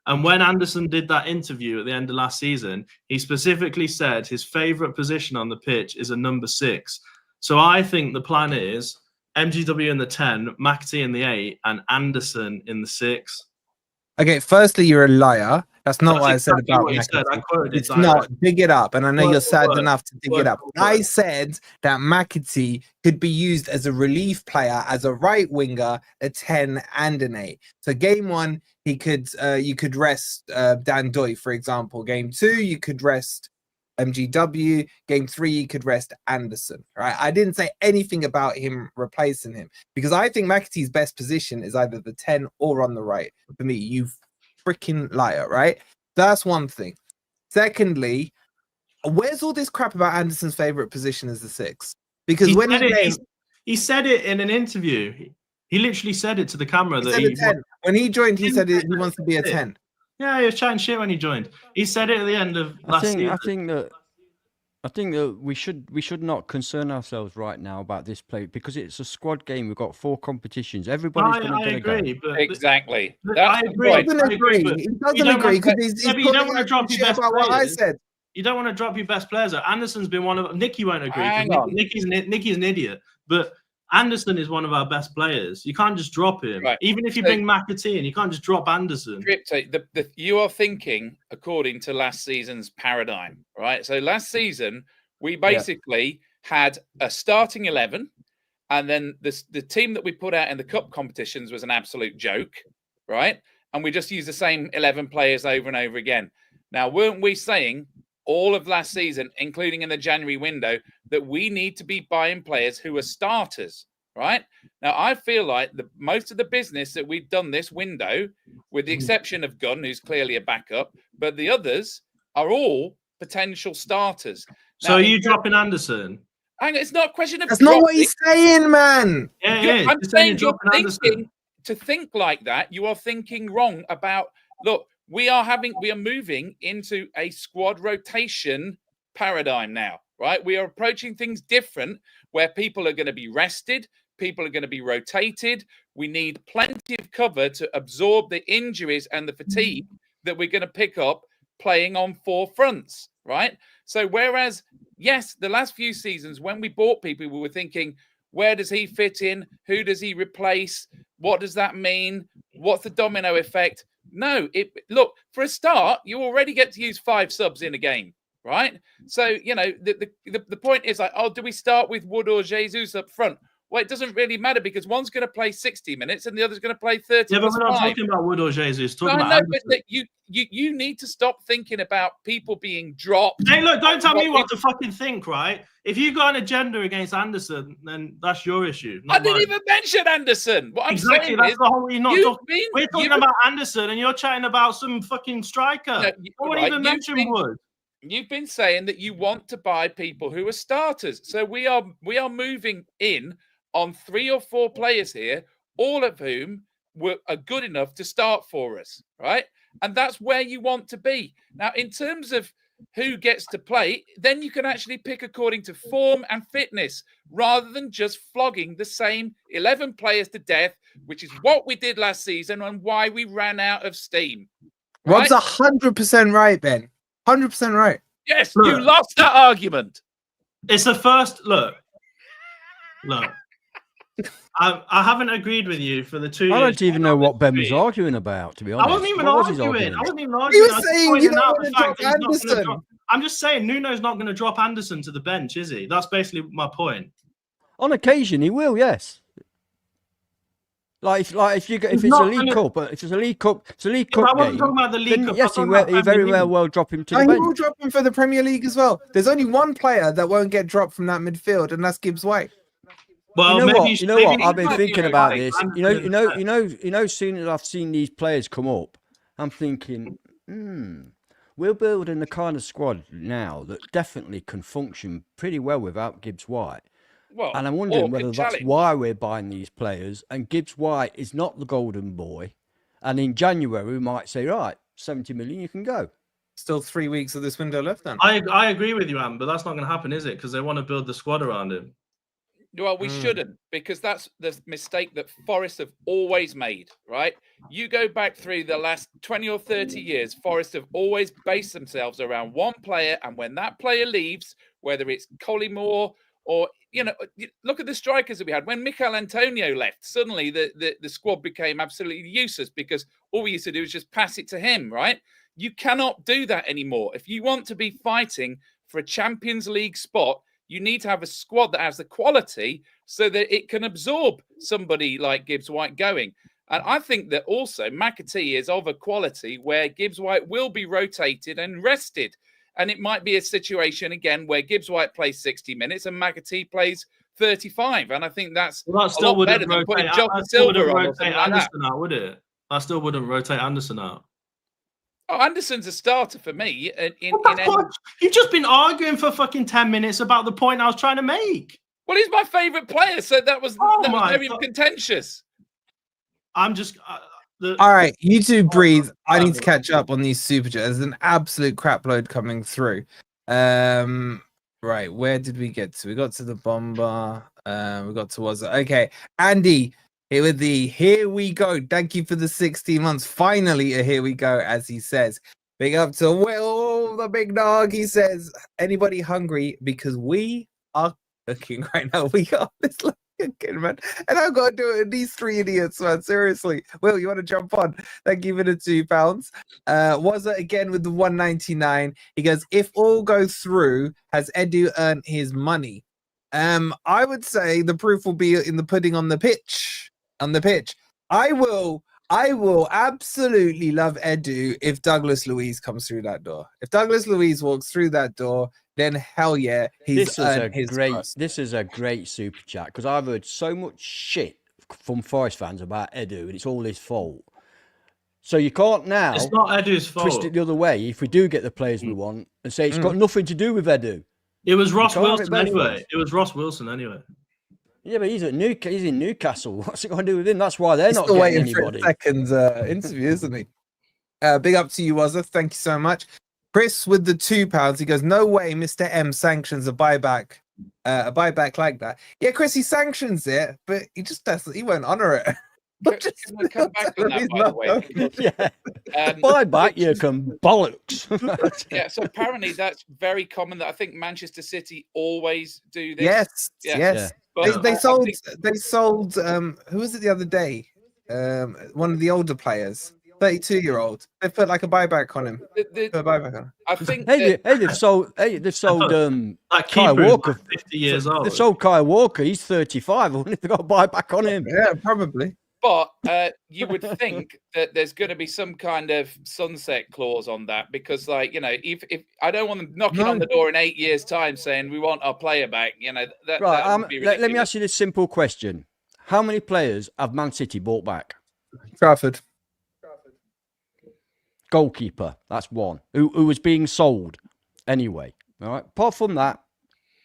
And when Anderson did that interview at the end of last season, he specifically said his favourite position on the pitch is a number 6. So I think the plan is MGW in the 10, McAtee in the 8, and Anderson in the 6. Okay, firstly, you're a liar. That's not what exactly I said about what you said. I McAtee. quoted It's it not. Dig it up. And I know Word you're for sad word. enough to dig Word it up. for word. I said that McAtee could be used as a relief player, as a right winger, a 10 and an 8. So game 1, he could you could rest Ndoye, for example. Game 2, you could rest MGW. Game 3, you could rest Anderson. Right? I didn't say anything about him replacing him because I think McAtee's best position is either the 10 or on the right. For me, you freaking liar, right? That's one thing. Secondly, where's all this crap about Anderson's favorite position as the 6? Because He when said he it- came, he said it in an interview. He literally said it to the camera he that said he a 10. When he joined, he said he wants to be a Yeah. 10. Yeah, he was chatting shit when he joined. He said it at the end of last season. I think that we should not concern ourselves right now about this play because it's a squad game. We've got 4 competitions. Everybody's going to I get a go. agree, but Exactly. but That's I the agree. He point. doesn't I agree, agree. but He you doesn't don't agree want to- because he's yeah, but you don't probably want to drop talking your shit best about what I players. said. You don't want to drop your best players. Anderson's been one of. Nicky won't agree. 'Cause Hang on. Nicky's an idiot, but Anderson is one of our best players. You can't just drop him, Right. even if you So- bring McAtee in. You can't just drop Anderson. Crypto, you are thinking according to last season's paradigm, right? So last season, we basically had a starting 11, and then the team that we put out in the cup competitions was an absolute joke, right? And we just used the same 11 players over and over again. Now, weren't we saying all of last season, including in the January window, that we need to be buying players who are starters, right? Now, I feel like most of the business that we've done this window, with the exception of Gunn, who's clearly a backup, but the others are all potential starters. So Now, are you dropping Anderson? hang on, it's not a question of That's not what dropping. he's saying, man. Yeah, You're- it is. I'm You're saying saying you're you're dropping Anderson. thinking to think like that. You are thinking wrong about. Look, we are moving into a squad rotation paradigm now, right? We are approaching things different, where people are going to be rested, people are going to be rotated. We need plenty of cover to absorb the injuries and the fatigue that we're going to pick up playing on 4 fronts, right? So whereas, yes, the last few seasons when we bought people, we were thinking, where does he fit in? Who does he replace? What does that mean? What's the domino effect? No, look, for a start, you already get to use 5 subs in a game, right? So, you know, the point is like, oh, do we start with Wood or Jesus up front? Well, it doesn't really matter because one's going to play 60 minutes and the other's going to play 30 Yeah, but plus we're not 5. talking about Wood or Jesus. No, Talking I about know, Anderson. but you need to stop thinking about people being dropped. Hey, look, don't tell me What what to fucking think, right? If you got an agenda against Anderson, then that's your issue. I Not didn't mine. even mention Anderson. What I'm Exactly, saying that's is, the whole. You're not you've talking. been- We're talking you've- about Anderson, and you're chatting about some fucking striker. No, No one right, even you've mentioned been- Wood. You've been saying that you want to buy people who are starters. So we are moving in on 3 or 4 players here, all of whom are good enough to start for us, right? And that's where you want to be. Now, in terms of who gets to play, then you can actually pick according to form and fitness rather than just flogging the same 11 players to death, which is what we did last season and why we ran out of steam. Rob's Right? 100% right, Ben. 100% right. Yes, Look. you lost that argument. It's the first look. Look, I haven't agreed with you for the 2 years. I don't even know what Ben was Agreed. arguing about, to be I honest. wasn't even What was his arguing. argument? I wasn't even He arguing. was I was just saying you pointing don't out want the to fact drop that he's not gonna Anderson. drop- I'm just saying Nuno's not going to drop Anderson to the bench, is he? That's basically my point. On occasion, he will, yes. If it's a not League gonna- Cup, if it's a League Cup, Yeah, but I game, wasn't talking about the League then Cup. yes, I he was talking about very Premier well League. drop him to the And he will bench. drop him for the Premier League as well. There's only one player that won't get dropped from that midfield, and that's Gibbs White. Well, you know maybe what? you should, You know maybe what? he I've been might thinking be about right. this. As soon as I've seen these players come up, I'm thinking, we're building the kind of squad now that definitely can function pretty well without Gibbs White. Well, And I'm or wondering could whether that's challenge. why we're buying these players. And Gibbs White is not the golden boy. And in January, we might say, right, 70 million, you can go. Still 3 weeks of this window left then. I agree with you, Am, but that's not going to happen, is it? Because they want to build the squad around him. Well, we shouldn't, because that's the mistake that Forest have always made, right? You go back through the last 20 or 30 years, Forest have always based themselves around one player, and when that player leaves, whether it's Collymore or, look at the strikers that we had. When Mikel Antonio left, suddenly the squad became absolutely useless because all we used to do was just pass it to him, right? You cannot do that anymore. If you want to be fighting for a Champions League spot, you need to have a squad that has the quality so that it can absorb somebody like Gibbs White going. And I think that also McAtee is of a quality where Gibbs White will be rotated and rested. And it might be a situation, again, where Gibbs White plays 60 minutes and McAtee plays 35. And I think that's a lot better than putting Jota Silva on or something like that. Out, would it? I still wouldn't rotate Anderson out. Oh, Anderson's a starter for me. You've just been arguing for fucking 10 minutes about the point I was trying to make. Well, he's my favourite player, so that was very contentious. I'm just... All right, you two breathe. I need to catch up on these super chats. There's an absolute crap load coming through. Right, where did we get to? We got to the bomber. We got to okay, Andy. Here we go. Thank you for the 16 months. Finally, a here we go, as he says. Big up to Will, the big dog. He says, anybody hungry? Because we are cooking right now. We are this cooking, man. And I've got to do it with these three idiots, man. Seriously. Will, you want to jump on? Thank you for the £2. Was it again with the 199? He goes, if all go through, has Edu earned his money? I would say the proof will be in the pudding on the pitch. I will absolutely love Edu if Douglas Luiz comes through that door. If Douglas Luiz walks through that door, then hell yeah, This is a great super chat because I've heard so much shit from Forest fans about Edu and it's all his fault. So you can't now it's not Edu's fault. Twist it the other way if we do get the players we want and say it's got nothing to do with Edu. It was Ross Wilson anyway. Yeah, but he's in Newcastle. What's it got to do with him? That's why they're not still getting waiting anybody. For a second interview, isn't he? Big up to you, Wazza. Thank you so much. Chris with the £2. He goes, no way Mr. M sanctions a buyback like that. Yeah, Chris, he sanctions it, but he just doesn't. He won't honour it. Can I come back on that, by the way? Because, buyback, you can bollocks. Yeah, so apparently that's very common. That I think Manchester City always do this. Yes. But They sold. Who was it the other day? One of the older players, 32-year-old. They put like a buyback on him. I think they've sold. Kai Walker. 50 years old. They sold Kai Walker. He's 35. I wonder if they got a buyback on him. Yeah, probably. But you would think that there's going to be some kind of sunset clause on that because, if I don't want them knocking on the door in 8 years' time saying we want our player back, that would be ridiculous. Let me ask you this simple question: how many players have Man City bought back? Trafford. Goalkeeper. That's one who was being sold anyway. All right. Apart from that.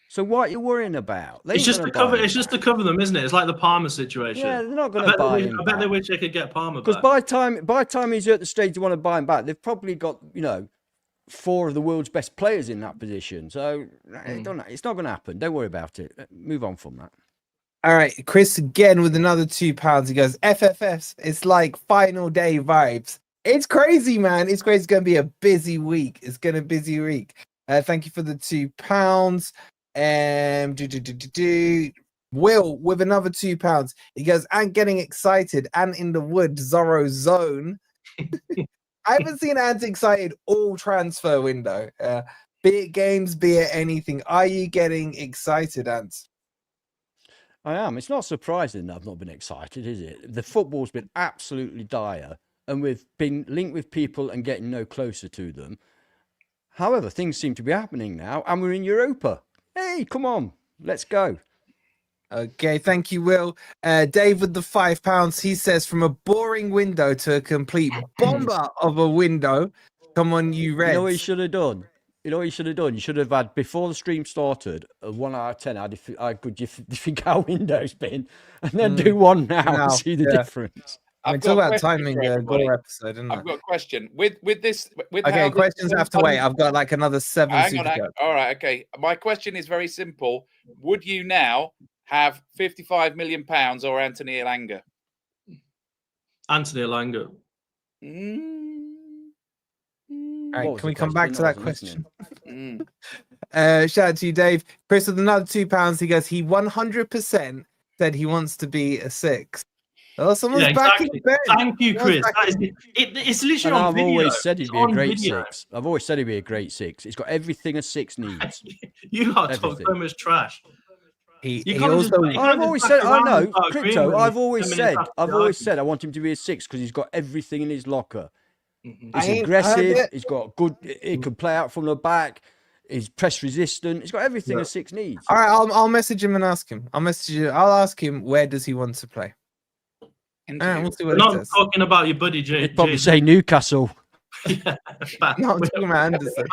So what are you worrying about? It's just to cover them, isn't it? It's like the Palmer situation. Yeah, they're not going to buy him. I bet they wish they could get Palmer back. Because by the time he's at the stage you want to buy him back, they've probably got 4 of the world's best players in that position. So it's not going to happen. Don't worry about it. Move on from that. All right, Chris again with another £2. He goes, FFFs. It's like final day vibes. It's crazy, man. It's crazy. It's going to be a busy week. Thank you for the £2. Will with another £2. He goes, and getting excited and in the wood Zorro zone. I haven't seen Ant excited all transfer window. Be it games, be it anything. Are you getting excited, Ant? I am. It's not surprising that I've not been excited, is it? The football's been absolutely dire, and we've been linked with people and getting no closer to them. However, things seem to be happening now, and we're in Europa. Hey, come on, let's go. Okay, thank you, Will. Dave with the £5. He says, from a boring window to a complete bomber of a window. Come on, you Reds. You know what you should have done? You should have had, before the stream started, a 1 out of 10. How good do you think our window's been? And then do one now and see the difference. I mean, talk about timing GOR episode, isn't it? I've got a question. With this, with okay, how questions have to wait. I've got like another 7 hang super on. All right, okay. My question is very simple. Would you now have £55 million or Anthony Elanga? Anthony Elanga. All right, can we come back to that question? Mm. Shout out to you, Dave. Chris with another £2. He goes, he 100% said he wants to be a 6. Oh, someone's back in the bench. Thank you, Chris. It's literally on I've video. always said he'd be a great video. 6. I've always said he'd be a great 6. He's got everything a 6 needs. You lot talk so much trash. I've always said, I know, Crypto. I've always said I want him to be a 6 because he's got everything in his locker. He's aggressive. He's got good. He can play out from the back. He's press resistant. He's got everything a 6 needs. All right, I'll message him and ask him. I'll ask him, where does he want to play? We'll see what We're not talking about your buddy, Jay. He'd probably say Newcastle. No, I'm talking about Anderson.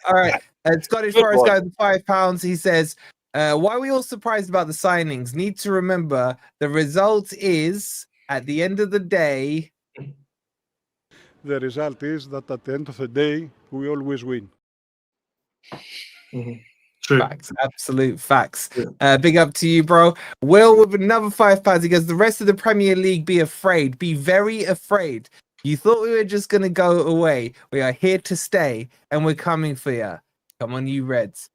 All right, Scottish Forest guy with £5. He says, why are we all surprised about the signings? Need to remember the result is, at the end of the day, the result is that at the end of the day, we always win. True. Facts, absolute facts. Big up to you, bro. Will with another £5. He goes, the rest of the Premier League be afraid, be very afraid. You thought we were just going to go away. We are here to stay, and we're coming for you. Come on, you Reds.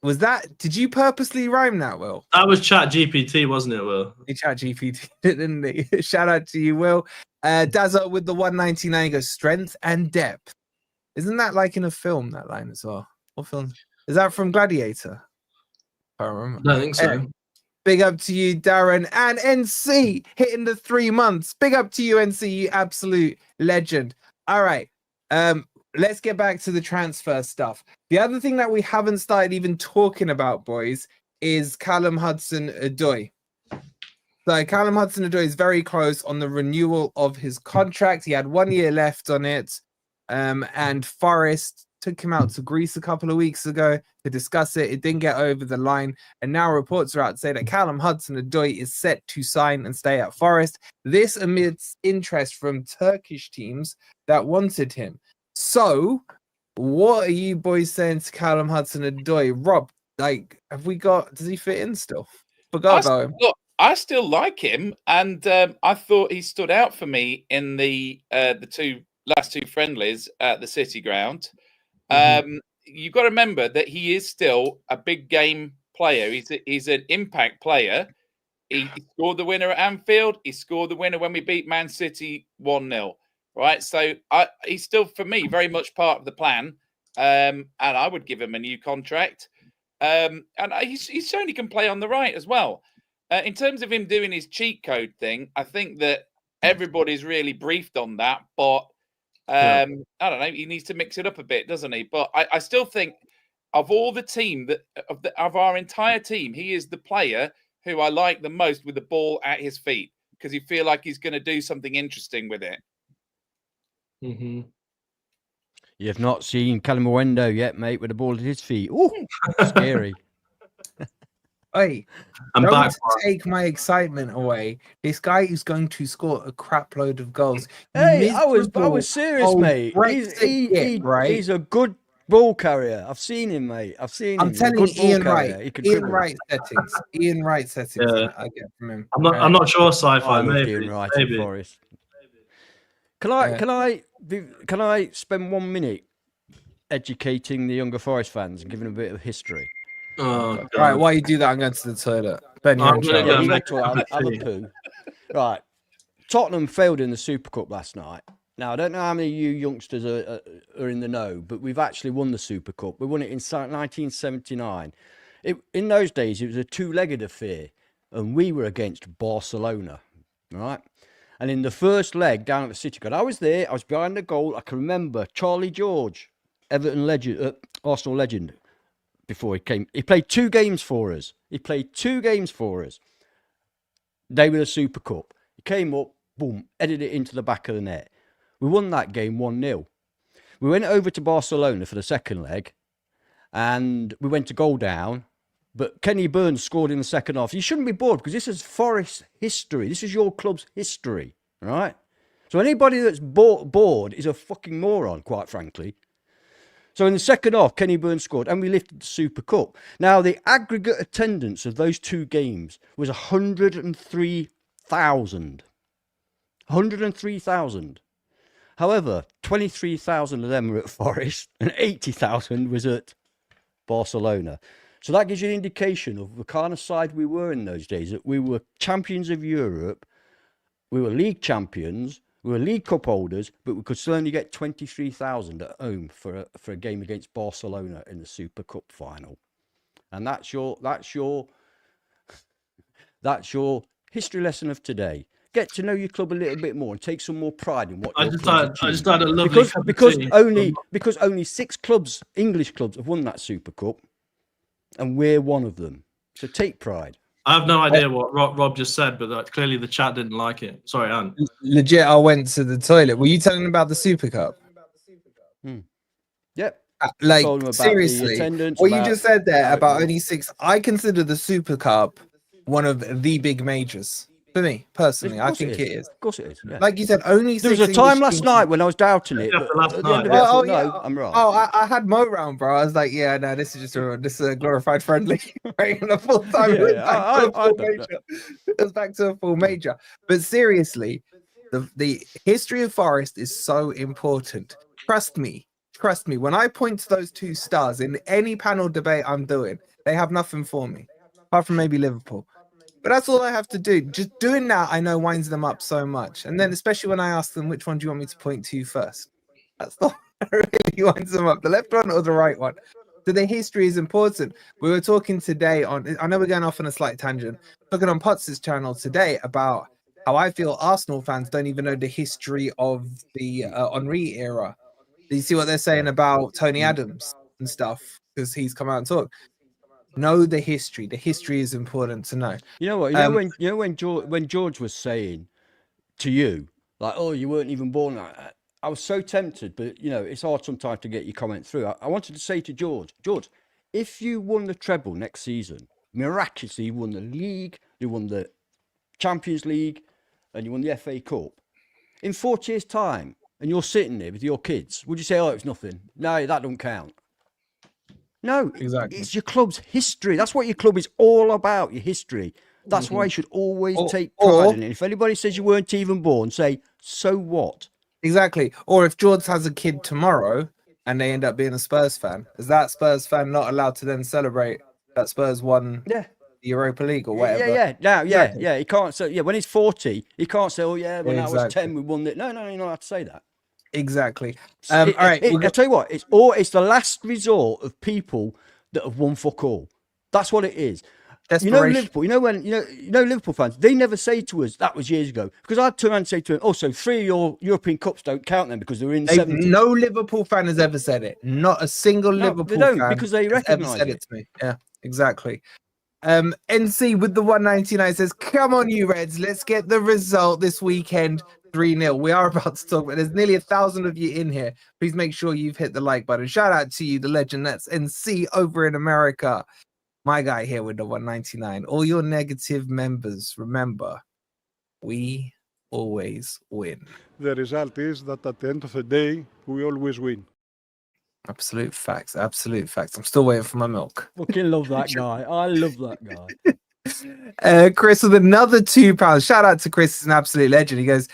Did you purposely rhyme that, Will? That was Chat GPT, wasn't it, Will? He Chat GPT, didn't he? Shout out to you, Will. Dazza with the 199 goes, strength and depth. Isn't that like in a film, that line as well? What film? Is that from Gladiator? I don't remember. I don't think so. Big up to you, Darren. And NC hitting the 3 months. Big up to you, NC, you absolute legend. All right. Let's get back to the transfer stuff. The other thing that we haven't started even talking about, boys, is Callum Hudson-Odoi. So Callum Hudson-Odoi is very close on the renewal of his contract. He had 1 year left on it. And Forest took him out to Greece a couple of weeks ago to discuss it. It didn't get over the line. And now reports are out to say that Callum Hudson-Odoi is set to sign and stay at Forest. This amidst interest from Turkish teams that wanted him. So what are you boys saying to Callum Hudson-Odoi? Rob, does he fit in still? Forgot about him. Look, I still like him. And I thought he stood out for me in the last two friendlies at the City Ground. You've got to remember that he is still a big game player. He's an impact player. He scored the winner at Anfield. He scored the winner when we beat Man City 1-0. Right, so he's still, for me, very much part of the plan. And I would give him a new contract. And he's shown he can play on the right as well. In terms of him doing his cheat code thing, I think that everybody's really briefed on that, but I don't know. He needs to mix it up a bit, doesn't he? But I still think of all the team of our entire team, he is the player who I like the most with the ball at his feet because you feel like he's going to do something interesting with it. You have not seen Kalimuendo yet, mate, with the ball at his feet. Ooh, scary. Hey, I'm back. Take my excitement away. This guy is going to score a crap load of goals. Hey, I was serious, mate. He's a good ball carrier. I've seen him, mate. I'm telling you, Ian Wright settings. Ian Wright settings. Yeah. I get from him. I'm not sure. Sci-fi. Ian Wright in Forest. Can I spend 1 minute educating the younger Forest fans and giving them a bit of history? Oh, right, while you do that, I'm going to the toilet. Ben, I'm a poo. Right. Tottenham failed in the Super Cup last night. Now, I don't know how many of you youngsters are in the know, but we've actually won the Super Cup. We won it in 1979. In those days, it was a two-legged affair, and we were against Barcelona, right? And in the first leg down at the City Ground, I was there. I was behind the goal. I can remember Charlie George, Everton legend, Arsenal legend, before he came. He played 2 games for us. They were the Super Cup. He came up, boom, headed it into the back of the net. We won that game 1-0. We went over to Barcelona for the second leg, and we went to goal down. But Kenny Burns scored in the second half. You shouldn't be bored because this is Forest history. This is your club's history, right? So anybody that's bored is a fucking moron, quite frankly. So in the second half, Kenny Burns scored and we lifted the Super Cup. Now, the aggregate attendance of those 2 games was 103,000. 103,000. However, 23,000 of them were at Forest and 80,000 was at Barcelona. So that gives you an indication of the kind of side we were in those days, that we were champions of Europe, we were league champions, we were League Cup holders, but we could still only get 23,000 at home for a game against Barcelona in the Super Cup final. And that's your history lesson of today. Get to know your club a little bit more and take some more pride in what I your just club's had achieved. a lovely because only 6 clubs, English clubs, have won that Super Cup, and we're one of them. So take pride. I have no idea what Rob just said, but clearly the chat didn't like it. Sorry, Anne. Legit, I went to the toilet. Were you telling them about the Super Cup? Yep. Like, Told them about the seriously, attendance, what you about just said there how it about was. only 6, I consider the Super Cup one of the big majors. For me, personally, I think it is. Of course it is. Yeah. Like you said, only 6 There was a English time last teams- night when I was doubting it, but last at the end of it, night, I thought, yeah. no, I'm right. Oh, I had Mo round, bro. I was like, yeah, no, this is a glorified friendly. Right? In a full time, Yeah, it was yeah, back I to a full don't know. major. It was back to a full major. But seriously, the history of Forest is so important. Trust me. When I point to those 2 stars in any panel debate I'm doing, they have nothing for me, apart from maybe Liverpool. But that's all I have to do. Just doing that, I know, winds them up so much. And then, especially when I ask them, which one do you want me to point to first? That's the one that really winds them up. The left one or the right one? So the history is important. We were talking today on, I know we're going off on a slight tangent, talking on Potts' channel today about how I feel Arsenal fans don't even know the history of the Henry era. Do you see what they're saying about Tony Adams and stuff? Because he's come out and talked. Know the history. The history is important to know. You know what? When George was saying to you, like, oh, you weren't even born. I was so tempted, but it's hard sometimes to get your comment through. I wanted to say to George, if you won the treble next season, miraculously you won the league, you won the Champions League, and you won the FA Cup, in 40 years' time, and you're sitting there with your kids, would you say, oh, it's nothing? No, that don't count. No, Exactly. It's your club's history. That's what your club is all about, your history. That's why you should always take pride in it. If anybody says you weren't even born, say, so what? Exactly. Or if George has a kid tomorrow and they end up being a Spurs fan, is that Spurs fan not allowed to then celebrate that Spurs won the Europa League or whatever? He can't say, when he's 40, he can't say, oh, yeah, when I was 10, we won it. No, you're not allowed to say that. Exactly. All right. I'll tell you what, it's the last resort of people that have won fuck all. That's what it is. Liverpool, Liverpool fans, they never say to us, that was years ago. Because I'd turn around and say to them, so 3 of your European Cups don't count then because they were in the 70s. No Liverpool fan has ever said it. Not a single Liverpool fan because they recognise it to me. Yeah, exactly. NC with the 199 says, come on, you Reds, let's get the result this weekend. 3-0. We are about to talk, but there's nearly 1,000 of you in here. Please make sure you've hit the like button. Shout out to you, the legend. That's NC over in America. My guy here with the 199. All your negative members, remember, we always win. The result is that at the end of the day, we always win. Absolute facts. Absolute facts. I'm still waiting for my milk. Fucking love that guy. I love that guy. Chris with another £2. Shout out to Chris. He's an absolute legend. He goes,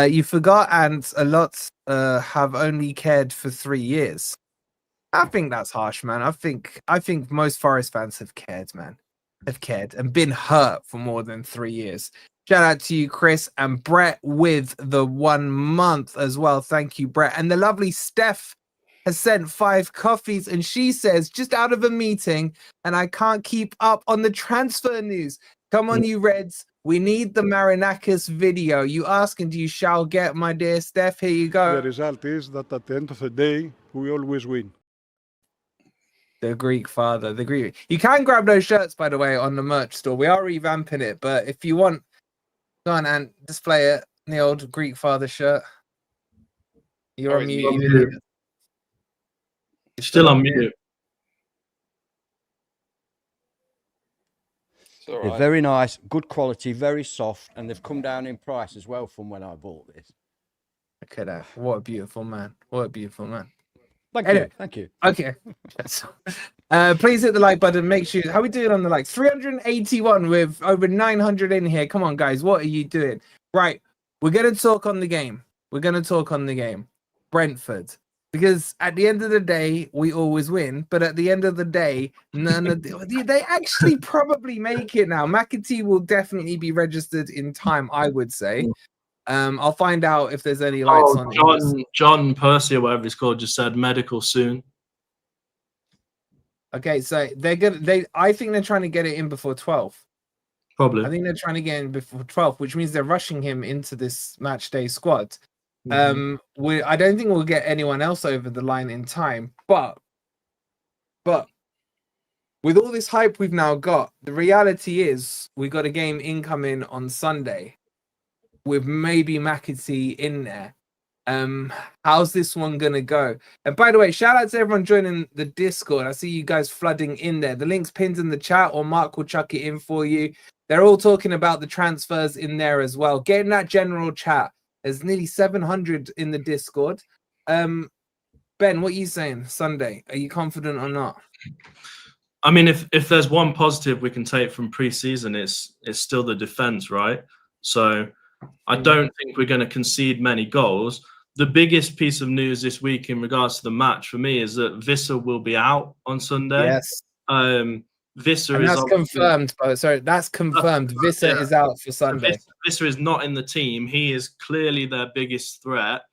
you forgot, and a lot have only cared for 3 years. I think that's harsh, man. I think most Forest fans have cared, man. Have cared and been hurt for more than 3 years. Shout out to you, Chris, and Brett with the 1 month as well. Thank you, Brett. And the lovely Steph has sent 5 coffees, and she says, just out of a meeting, and I can't keep up on the transfer news. Come on, you Reds. We need the Marinakis video. You ask and you shall get, my dear Steph. Here you go. The result is that at the end of the day, we always win. The Greek father, the Greek. You can grab those shirts, by the way, on the merch store. We are revamping it, but if you want, go on and display it. The old Greek father shirt. You're on mute. You're Still on mute. It's all They're right. very nice, good quality, very soft, and they've come down in price as well from when I bought this. Look at that. What a beautiful man. What a beautiful man. Thank Anyway. you. Thank you. Okay. Please hit the like button. Make sure. How are we doing on the likes? 381 with over 900 in here. Come on, guys. What are you doing? Right. We're going to talk on the game. Brentford. Because at the end of the day, we always win. But at the end of the day, they actually probably make it now. McAtee will definitely be registered in time, I would say. I'll find out if there's any lights on. John Percy or whatever he's called just said medical soon. Okay, so I think they're trying to get it in before 12. Probably. I think they're trying to get in before 12, which means they're rushing him into this match day squad. I don't think we'll get anyone else over the line in time, but with all this hype we've now got, the reality is we got a game incoming on Sunday with maybe McAtee in there. How's this one gonna go? And by the way, shout out to everyone joining the Discord. I see you guys flooding in there. The link's pinned in the chat, or Mark will chuck it in for you. They're all talking about the transfers in there as well. Get in that general chat. There's nearly 700 in the Discord. Ben, what are you saying? Sunday, are you confident or not? I mean, if there's one positive we can take from pre-season, it's still the defense, right? So I don't think we're going to concede many goals. The biggest piece of news this week in regards to the match for me is that Visser will be out on Sunday. Yes. Visser and is that's confirmed. That's confirmed. Visser is out for Sunday. Visser is not in the team. He is clearly their biggest threat.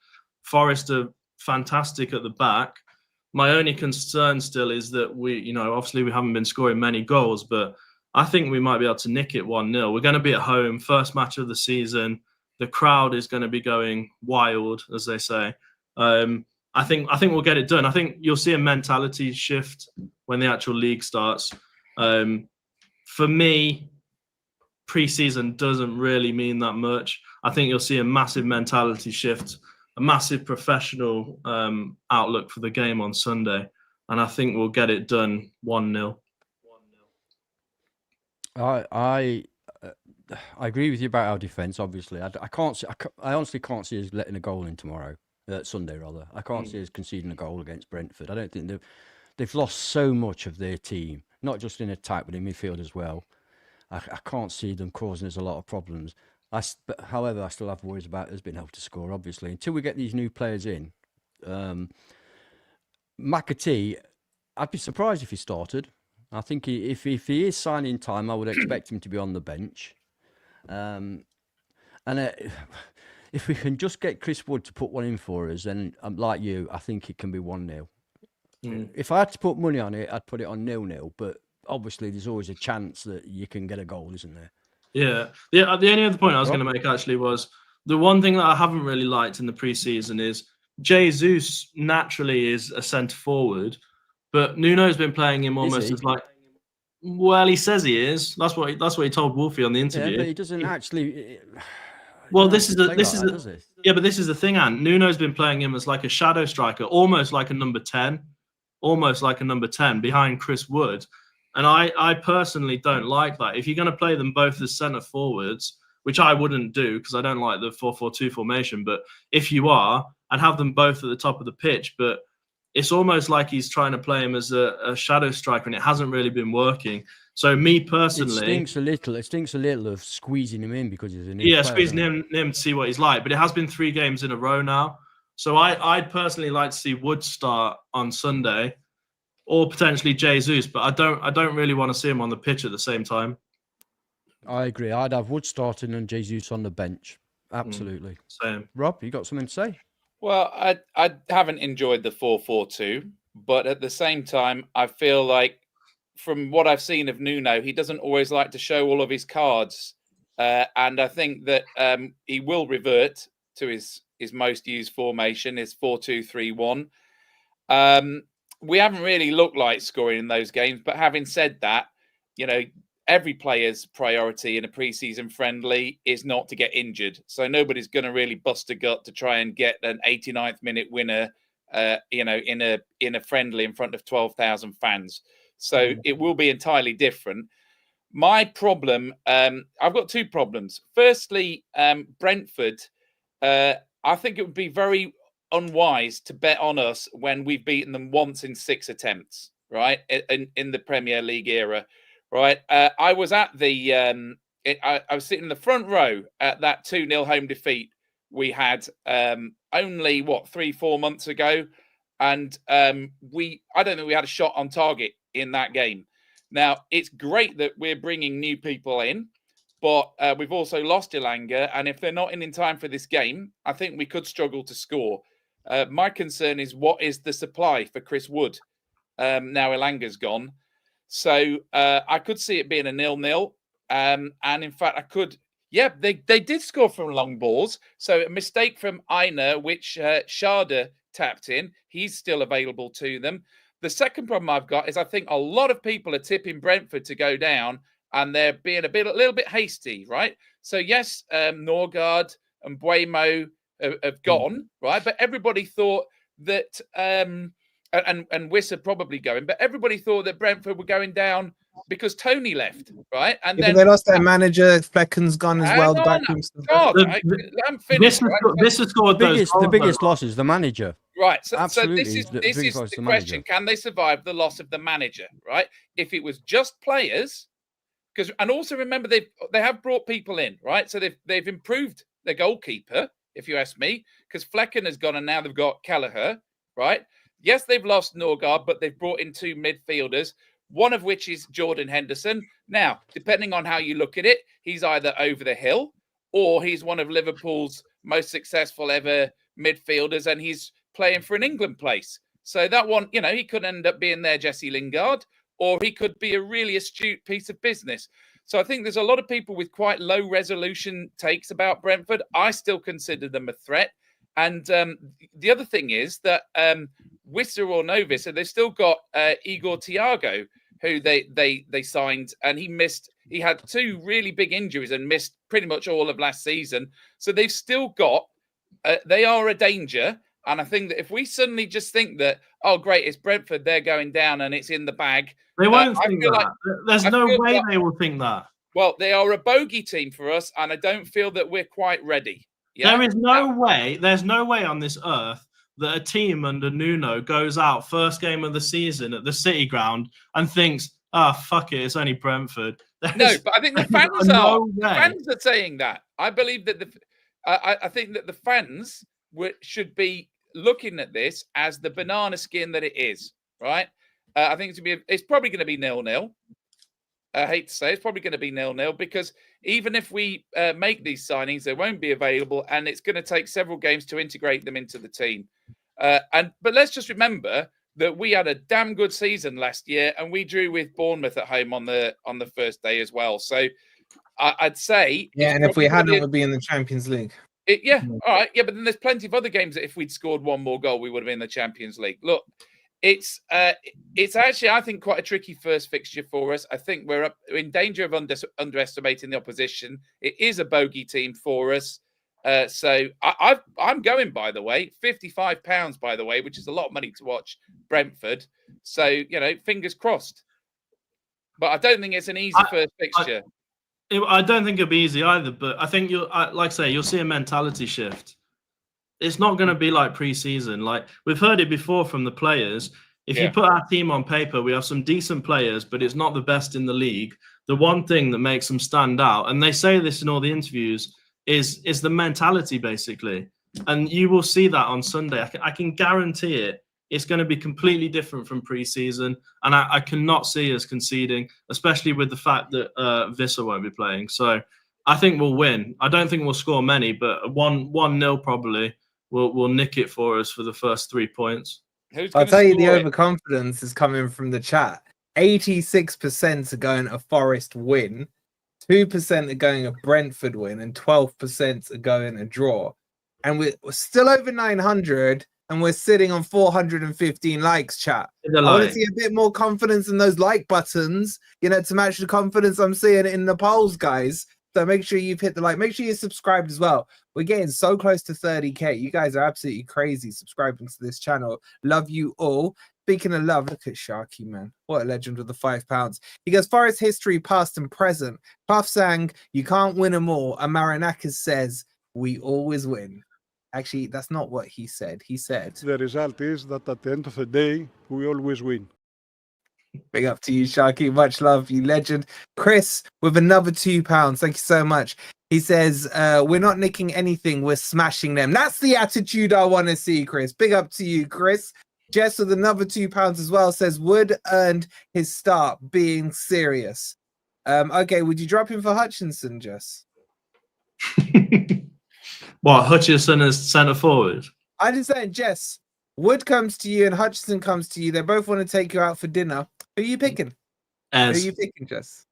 Forest are fantastic at the back. My only concern still is that obviously we haven't been scoring many goals, but I think we might be able to nick it 1-0. We're going to be at home, first match of the season. The crowd is going to be going wild, as they say. I think we'll get it done. I think you'll see a mentality shift when the actual league starts. For me, pre-season doesn't really mean that much. I think you'll see a massive mentality shift, a massive professional outlook for the game on Sunday, and I think we'll get it done 1-0. I agree with you about our defence. Obviously, I honestly can't see us letting a goal in tomorrow, Sunday rather. I can't see us conceding a goal against Brentford. I don't think they've lost so much of their team, not just in attack but in midfield as well. I can't see them causing us a lot of problems. However, I still have worries about us being able to score. Obviously, until we get these new players in, McAtee, I'd be surprised if he started. I think if he is signing time, I would expect him to be on the bench. If we can just get Chris Wood to put one in for us, then like you, I think it can be 1-0. If I had to put money on it, I'd put it on 0-0. But obviously, there's always a chance that you can get a goal, isn't there? Yeah. The only other point I was going to make actually was the one thing that I haven't really liked in the preseason is Jesus naturally is a centre forward, but Nuno's been playing him almost as like. Well, he says he is. That's what he told Wolfie on the interview. Yeah, but he doesn't actually. Well, this is the thing, Ant. Nuno's been playing him as like a shadow striker, almost like a number 10 behind Chris Wood. And I personally don't like that. If you're going to play them both as centre forwards, which I wouldn't do because I don't like the 4-4-2 formation, but if you are, I'd have them both at the top of the pitch. But it's almost like he's trying to play him as a shadow striker, and it hasn't really been working. So me personally, it stinks a little of squeezing him in because he's a new player, squeezing him to see what he's like. But it has been 3 games in a row now. So I'd personally like to see Wood start on Sunday, or potentially Jesus. But I don't really want to see him on the pitch at the same time. I agree. I'd have Wood starting and Jesus on the bench. Absolutely. Same. Rob, you got something to say? Well, I haven't enjoyed the 4-4-2, but at the same time, I feel like from what I've seen of Nuno, he doesn't always like to show all of his cards. And I think that he will revert to his most used formation, his 4-2-3-1. we haven't really looked like scoring in those games. But having said that, every player's priority in a preseason friendly is not to get injured. So nobody's going to really bust a gut to try and get an 89th minute winner, in a friendly in front of 12,000 fans. So it will be entirely different. My problem, I've got two problems. Firstly, Brentford, I think it would be very unwise to bet on us when we've beaten them once in 6 attempts, right? In the Premier League era, right? I was at I was sitting in the front row at that 2-0 home defeat we had only 3-4 months ago, and I don't think we had a shot on target in that game. Now, it's great that we're bringing new people in, but we've also lost Elanga, and if they're not in time for this game, I think we could struggle to score. My concern is, what is the supply for Chris Wood now Elanga's gone? So I could see it being a 0-0, and in fact, I could. Yeah, they did score from long balls. So a mistake from Aina, which Sharda tapped in. He's still available to them. The second problem I've got is I think a lot of people are tipping Brentford to go down, and they're being a little bit hasty, right? So yes, Norgard and Buemo have gone, right? But everybody thought that, and Wissa probably going, but everybody thought that Brentford were going down because Tony left, right? And then they lost their manager. Flecken's gone as well. God, I'm finished. This has scored the biggest loss is the manager. Right. So Absolutely, this is the the manager. question: can they survive the loss of the manager? Right. If it was just players, and also remember they have brought people in, right? So they've improved their goalkeeper, if you ask me, because Flecken has gone and now they've got Kelleher, right? Yes, they've lost Norgard, but they've brought in 2 midfielders, one of which is Jordan Henderson. Now, depending on how you look at it, he's either over the hill or he's one of Liverpool's most successful ever midfielders, and he's playing for an England place. So that one, he could end up being their Jesse Lingard, or he could be a really astute piece of business. So I think there's a lot of people with quite low resolution takes about Brentford. I still consider them a threat. And the other thing is that Wissa or no Wissa, they've still got Igor Thiago, who they signed, and he had 2 really big injuries and missed pretty much all of last season. So they've still got, they are a danger. And I think that if we suddenly just think that, oh, great, it's Brentford, they're going down and it's in the bag. They won't think that. There's no way they will think that. Well, they are a bogey team for us, and I don't feel that we're quite ready. Yeah? There is no way. There's no way on this earth that a team under Nuno goes out first game of the season at the City Ground and thinks, fuck it, it's only Brentford. No, but I think the fans are. The fans are saying that. I believe that I think that the fans should be looking at this as the banana skin that it is, right? I think it's probably going to be 0-0. I hate to say it's probably going to be 0-0 because even if we make these signings, they won't be available, and it's going to take several games to integrate them into the team. But let's just remember that we had a damn good season last year, and we drew with Bournemouth at home on the first day as well. So I'd say, and if we hadn't, we'd be in the Champions League. All right, but then there's plenty of other games that if we'd scored 1 more goal, we would have been in the Champions League. Look, it's actually, I think, quite a tricky first fixture for us. I think we're in danger of underestimating the opposition. It is a bogey team for us. So I'm going, by the way, £55, by the way, which is a lot of money to watch Brentford. So, fingers crossed. But I don't think it's an easy first fixture. I don't think it'll be easy either, but I think you'll see a mentality shift. It's not going to be like pre-season. Like we've heard it before from the players. If you put our team on paper, we have some decent players, but it's not the best in the league. The one thing that makes them stand out, and they say this in all the interviews, is the mentality, basically. And you will see that on Sunday. I can guarantee it. It's going to be completely different from pre-season, and I cannot see us conceding, especially with the fact that Wissa won't be playing. So I think we'll win. I don't think we'll score many, but 1-0 probably will nick it for us for the first 3 points. I'll tell you, the overconfidence is coming from the chat. 86% are going a Forest win, 2% are going a Brentford win, and 12% are going a draw. And we're still over 900. and we're sitting on 415 likes, chat. Hit the I want to like. see a bit more confidence in those like buttons, to match the confidence I'm seeing in the polls, guys. So make sure you've hit the like. Make sure you're subscribed as well. We're getting so close to 30K. You guys are absolutely crazy subscribing to this channel. Love you all. Speaking of love, look at Sharky, man. What a legend with the £5. He goes, Forest history, past and present. Puff sang, you can't win them all. And Marinakis says, we always win. Actually, that's not what he said. He said, The result is that at the end of the day, we always win. big up to you, Sharky. Much love, you legend. Chris with another £2. Thank you so much. He says, we're not nicking anything. We're smashing them. That's the attitude I want to see, Chris. Big up to you, Chris. Jess with another £2 as well says, Wood earned his start being serious. Okay, would you drop him for Hutchinson, Jess? What, Hutchinson as centre forward? I'm just saying, Jess, Wood comes to you and Hutchinson comes to you. They both want to take you out for dinner. Who are you picking? Who are you picking, Jess?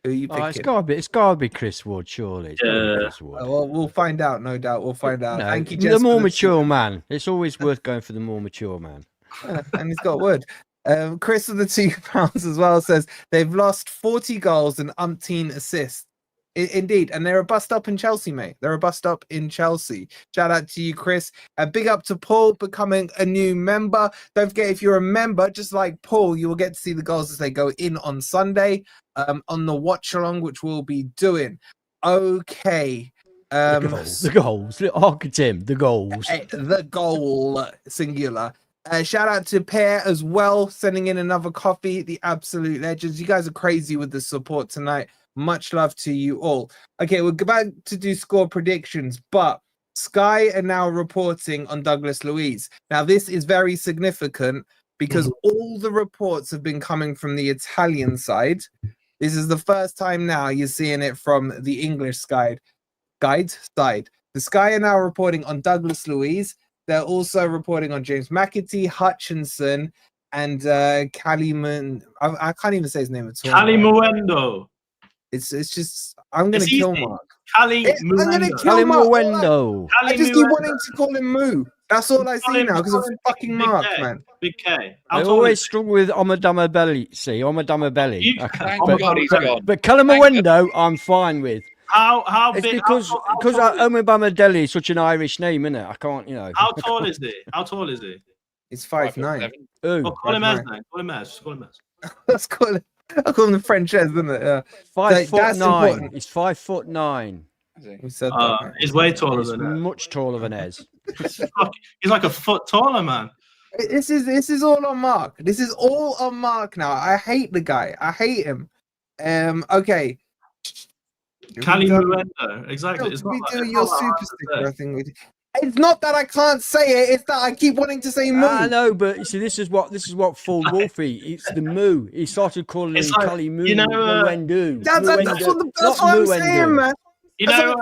Who are you picking? It's gotta be Chris Wood, surely. It's gotta be Chris Wood. Well, we'll find out, no doubt. We'll find out. No, Thank you, Jess. the more for mature man. It's always worth going for the more mature man. And he's got Wood. Chris with the £2 as well says they've lost 40 goals and umpteen assists. Indeed, and they're a bust up in Chelsea, mate. They're a bust up in Chelsea. Shout out to you, Chris. Big up to Paul becoming a new member. Don't forget, if you're a member, just like Paul, you will get to see the goals as they go in on Sunday on the watch along, which we'll be doing. Okay. The goals. Look at him. The goals. The goal, singular. Shout out to Pear as well, sending in another coffee. The absolute legends. You guys are crazy with the support tonight. Much love to you all. Okay, we're about to do score predictions, but Sky are now reporting on Douglas Luiz. Now, this is very significant because all the reports have been coming from the Italian side. This is the first time now you're seeing it from the English side. The Sky are now reporting on Douglas Luiz. They're also reporting on James McAtee, Hutchinson, and Kalimuendo. I can't even say his name at all. Kalimuendo. It's just I'm gonna kill Mark. I'm gonna kill Mark. I just keep Kalimuendo. wanting to call him Moo. That's all I see now because of fucking Mark, man. Big K. I always struggle with Omadama Belly. See, Omadama Belly. Thank God he's gone. But Kalimuendo, I'm fine with. How It's big? because Omadama Belly is such an Irish name, isn't it? I can't, How tall is he? How tall is he? It's 5'9". Ooh, Well, call him as then. Call him as. Call him as. Let's call him. I call him the French Ez, isn't it? Yeah. 5'9". important. He's 5'9". We said that. He's way taller He's than that. much taller than Ez. He's like a foot taller, man. This is all on Mark. This is all on Mark now. I hate the guy. I hate him. Okay. Kalimuendo. Exactly. Can we do your super sticker? I think we do. It's not that I can't say it. It's that I keep wanting to say Moo. I know, but you see, this is what fooled Wolfie. It's the Moo. He started calling him like, Kalimuendo. That's what I'm saying, man. I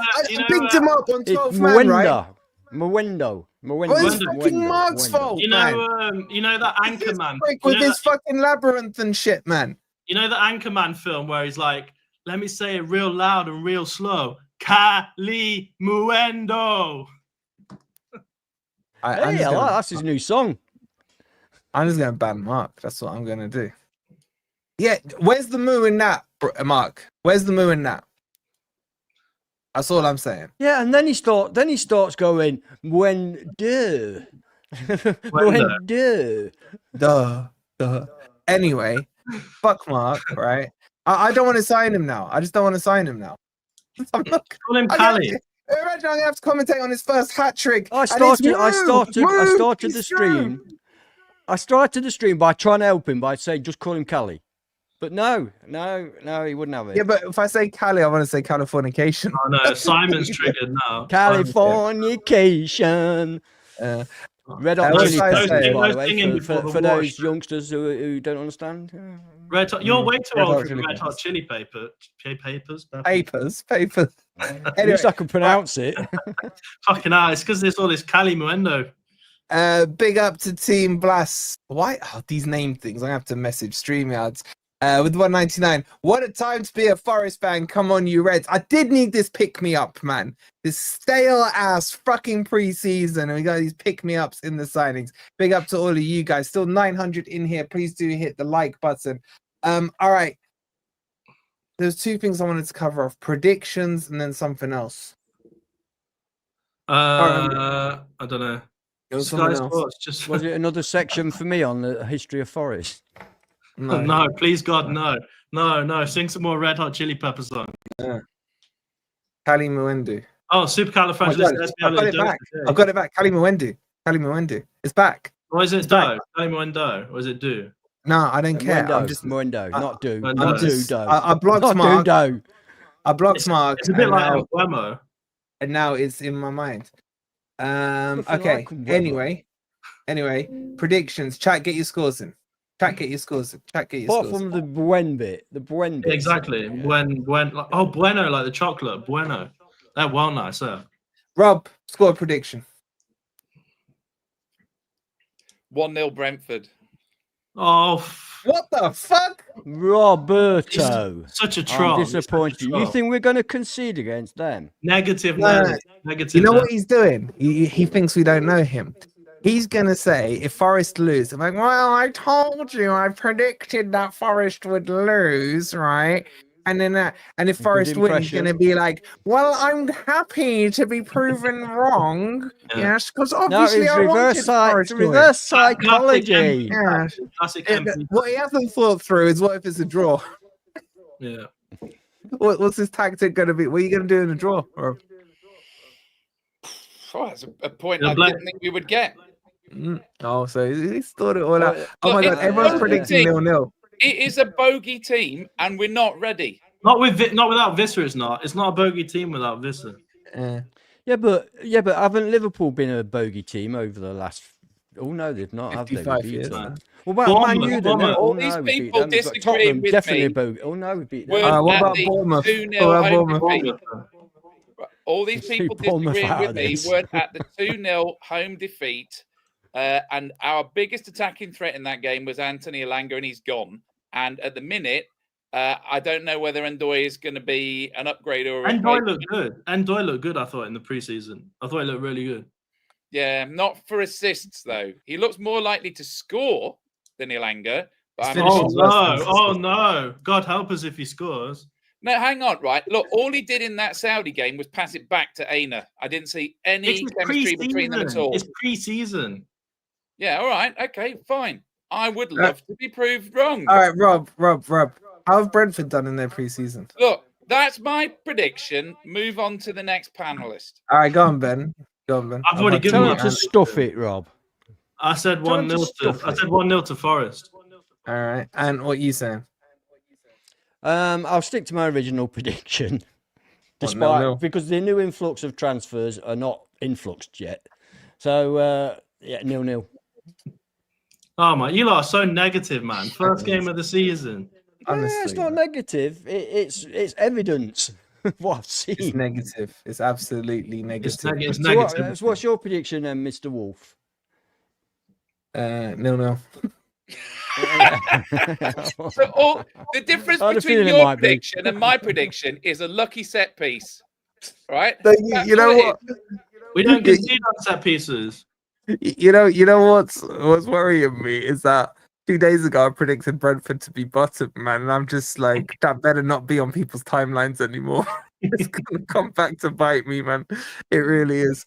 picked him up on 12 man, right? Muendo. It's fucking Mark's fault, you know that Anchorman with his fucking labyrinth and shit, man. You know the Anchorman film where he's like, let me say it real loud and real slow. Kalimuendo. That's his new song. I'm just gonna ban Mark. That's what I'm gonna do. Yeah, where's the Moo in that, Mark? Where's the Moo in that? That's all I'm saying. Yeah, and then he starts going when do. Duh. Anyway, fuck Mark, right? I don't want to sign him now. I just don't want to sign him now. Call him Kali. Imagine I'm gonna have to commentate on his first hat trick. I started the stream. I started the stream by trying to help him by saying just call him Cali. But no, he wouldn't have it. Yeah, but if I say Cali, I want to say Californication. Oh no, Simon's triggered now. Californication. Red Hot Chili Peppers, by the way, for those youngsters who don't understand. You're way too old for Red Hot Chili Papers. Papers. Anyway. At least I can pronounce it. Fucking hell, it's because there's all this Kalimuendo. Big up to Team Blast. Why? Oh, these name things. I have to message StreamYards. With 199. What a time to be a Forest fan. Come on, you Reds. I did need this pick-me-up, man. This stale-ass fucking preseason. And we got these pick-me-ups in the signings. Big up to all of you guys. Still 900 in here. Please do hit the like button. All right. There's two things I wanted to cover off. Predictions and then something else. I don't know. It was Sky something else. Sports just Was it another section for me on the history of Forest? No. no, please God, no. Sing some more Red Hot Chili Pepper song. Kalimuendo. Oh, supercalifragilisticexpialidocious. I've got it back. Kalimuendo. It's back. Or is it It's back. Do? Kalimuendo, or is it Do? No, I don't care. I'm just Muendo, not do. I'm Not do, just- do. I blocked Not Mark. do. I blocked Mark. It's a bit and like now- Wemo. and now it's in my mind. Nothing Okay. like Weber. Anyway, predictions. Chat, get your scores in. Chat, get your scores in. Apart from the Buen bit, bit. Exactly. When like, oh Bueno, like the chocolate. Bueno. They're well nice, yeah. Rob, score prediction. 1-0 Brentford. Oh, What the fuck? Roberto. such a troll. I'm He's such a disappointed. You troll. think we're going to concede against them? Negative No, Nancy. Negative You know what Nancy. he's doing? He thinks we don't know him. He's gonna say if Forest lose, I'm like, well, I told you, I predicted that Forest would lose, right? And then, and if Good Forest wins, he's impression. gonna be like, well, I'm happy to be proven wrong, Yeah. yes, because No, obviously it's I wanted reverse, Forest to win. reverse psychology. Yeah. Classic MP. What he hasn't thought through is what if it's a draw? Yeah. What's his tactic gonna be? What are you gonna do in a draw? Or, Oh, that's a point Yeah, I Black- didn't think we would get. oh, so he's thought it all out. Well, Oh my look, god, everyone's yeah. predicting 0-0. It is a bogey team, and we're not ready. Not without Visser. It's not. It's not a bogey team without Visser. Yeah, but haven't Liverpool been a bogey team over the last? Oh no, they've not. Have they? 55 We beat years. them. What about Man U? Then? Bournemouth. Oh, All no, these we beat people them. We've got disagree Tottenham, with definitely me. a bogey. Oh no, we beat them. We're what at about the Bournemouth? 2-0 What about home Bournemouth? defeat. All these See people Bournemouth disagreeing out with of me this. weren't at the 2-0 home defeat. And our biggest attacking threat in that game was Anthony Elanga, and he's gone. And at the minute, I don't know whether Ndoye is going to be an upgrade or a Ndoye replacement. looked good. Ndoye looked good, I thought, in the preseason. I thought he looked really good. Yeah, not for assists, though. He looks more likely to score than Elanga. But His I'm finishing Oh is not... worse no! than his Oh assist. no! God help us if he scores. No, hang on, right? Look, all he did in that Saudi game was pass it back to Aina. I didn't see any It's chemistry between them at all. It's pre-season. Yeah, all right, okay, fine. I would love to be proved wrong. All right, Rob. How have Brentford done in their preseason? Look, that's my prediction. Move on to the next panelist. All right, go on, Ben. I've already given Tell my him to answer. stuff it, Rob. I said Tell him 1-0 to to. stuff I it. said 1-0 to Forest. All right, and what you saying? I'll stick to my original prediction, What, despite 0-0? because the new influx of transfers are not influxed yet. So yeah, 0-0. Oh my, you lot are so negative, man. First game of the season. Honestly, Yeah, it's not negative. It's evidence of what I've seen. it's negative. It's absolutely It's, negative. it's So negative. what's your prediction, then, Mr. Wolf? 0-0. So the difference I had a between feeling it your might be. prediction and my prediction is a lucky set piece. Right? So That's you know all it what? is. We don't concede on set pieces. You know what's worrying me is that 2 days ago I predicted Brentford to be bottom, man, and I'm just like, that better not be on people's timelines anymore. It's gonna come back to bite me, man. It really is.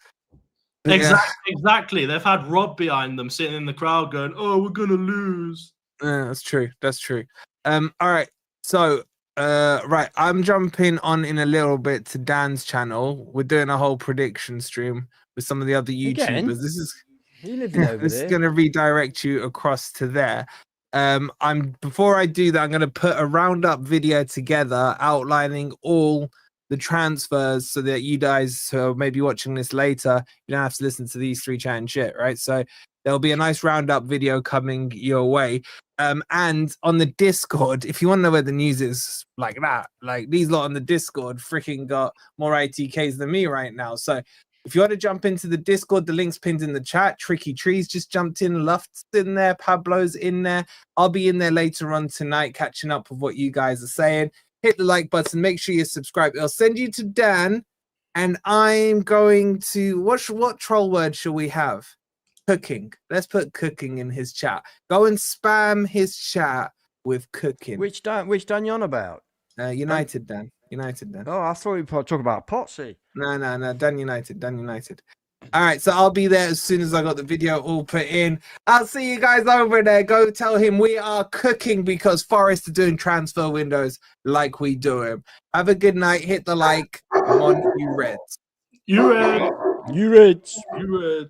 But yeah. Exactly. They've had Rob behind them sitting in the crowd going, "Oh, we're gonna lose." Yeah, that's true. That's true. All right. So, right, I'm jumping on in a little bit to Dan's channel. We're doing a whole prediction stream with some of the other YouTubers. Again? This is You living over this is there? going to redirect you across to there. Before I do that, I'm going to put a roundup video together outlining all the transfers so that you guys who are maybe watching this later, you don't have to listen to these three chatting shit, right? So there'll be a nice roundup video coming your way. And on the Discord, if you want to know where the news is like that, like these lot on the Discord freaking got more ITKs than me right now. So If you want to jump into the Discord, the link's pinned in the chat. Tricky Trees just jumped in. Luft's in there. Pablo's in there. I'll be in there later on tonight, catching up with what you guys are saying. Hit the like button. Make sure you subscribe. It'll send you to Dan. And I'm going to... What troll word shall we have? Cooking. Let's put cooking in his chat. Go and spam his chat with cooking. Which Dan you on about? United, Dan. United, Dan. Oh, I thought we were talking about Potsy. No. Dan United. All right, so I'll be there as soon as I got the video all put in. I'll see you guys over there. Go tell him we are cooking because Forest are doing transfer windows like we do him. Have a good night. Hit the like. Come on, you Reds. You Red. You Reds. You Red.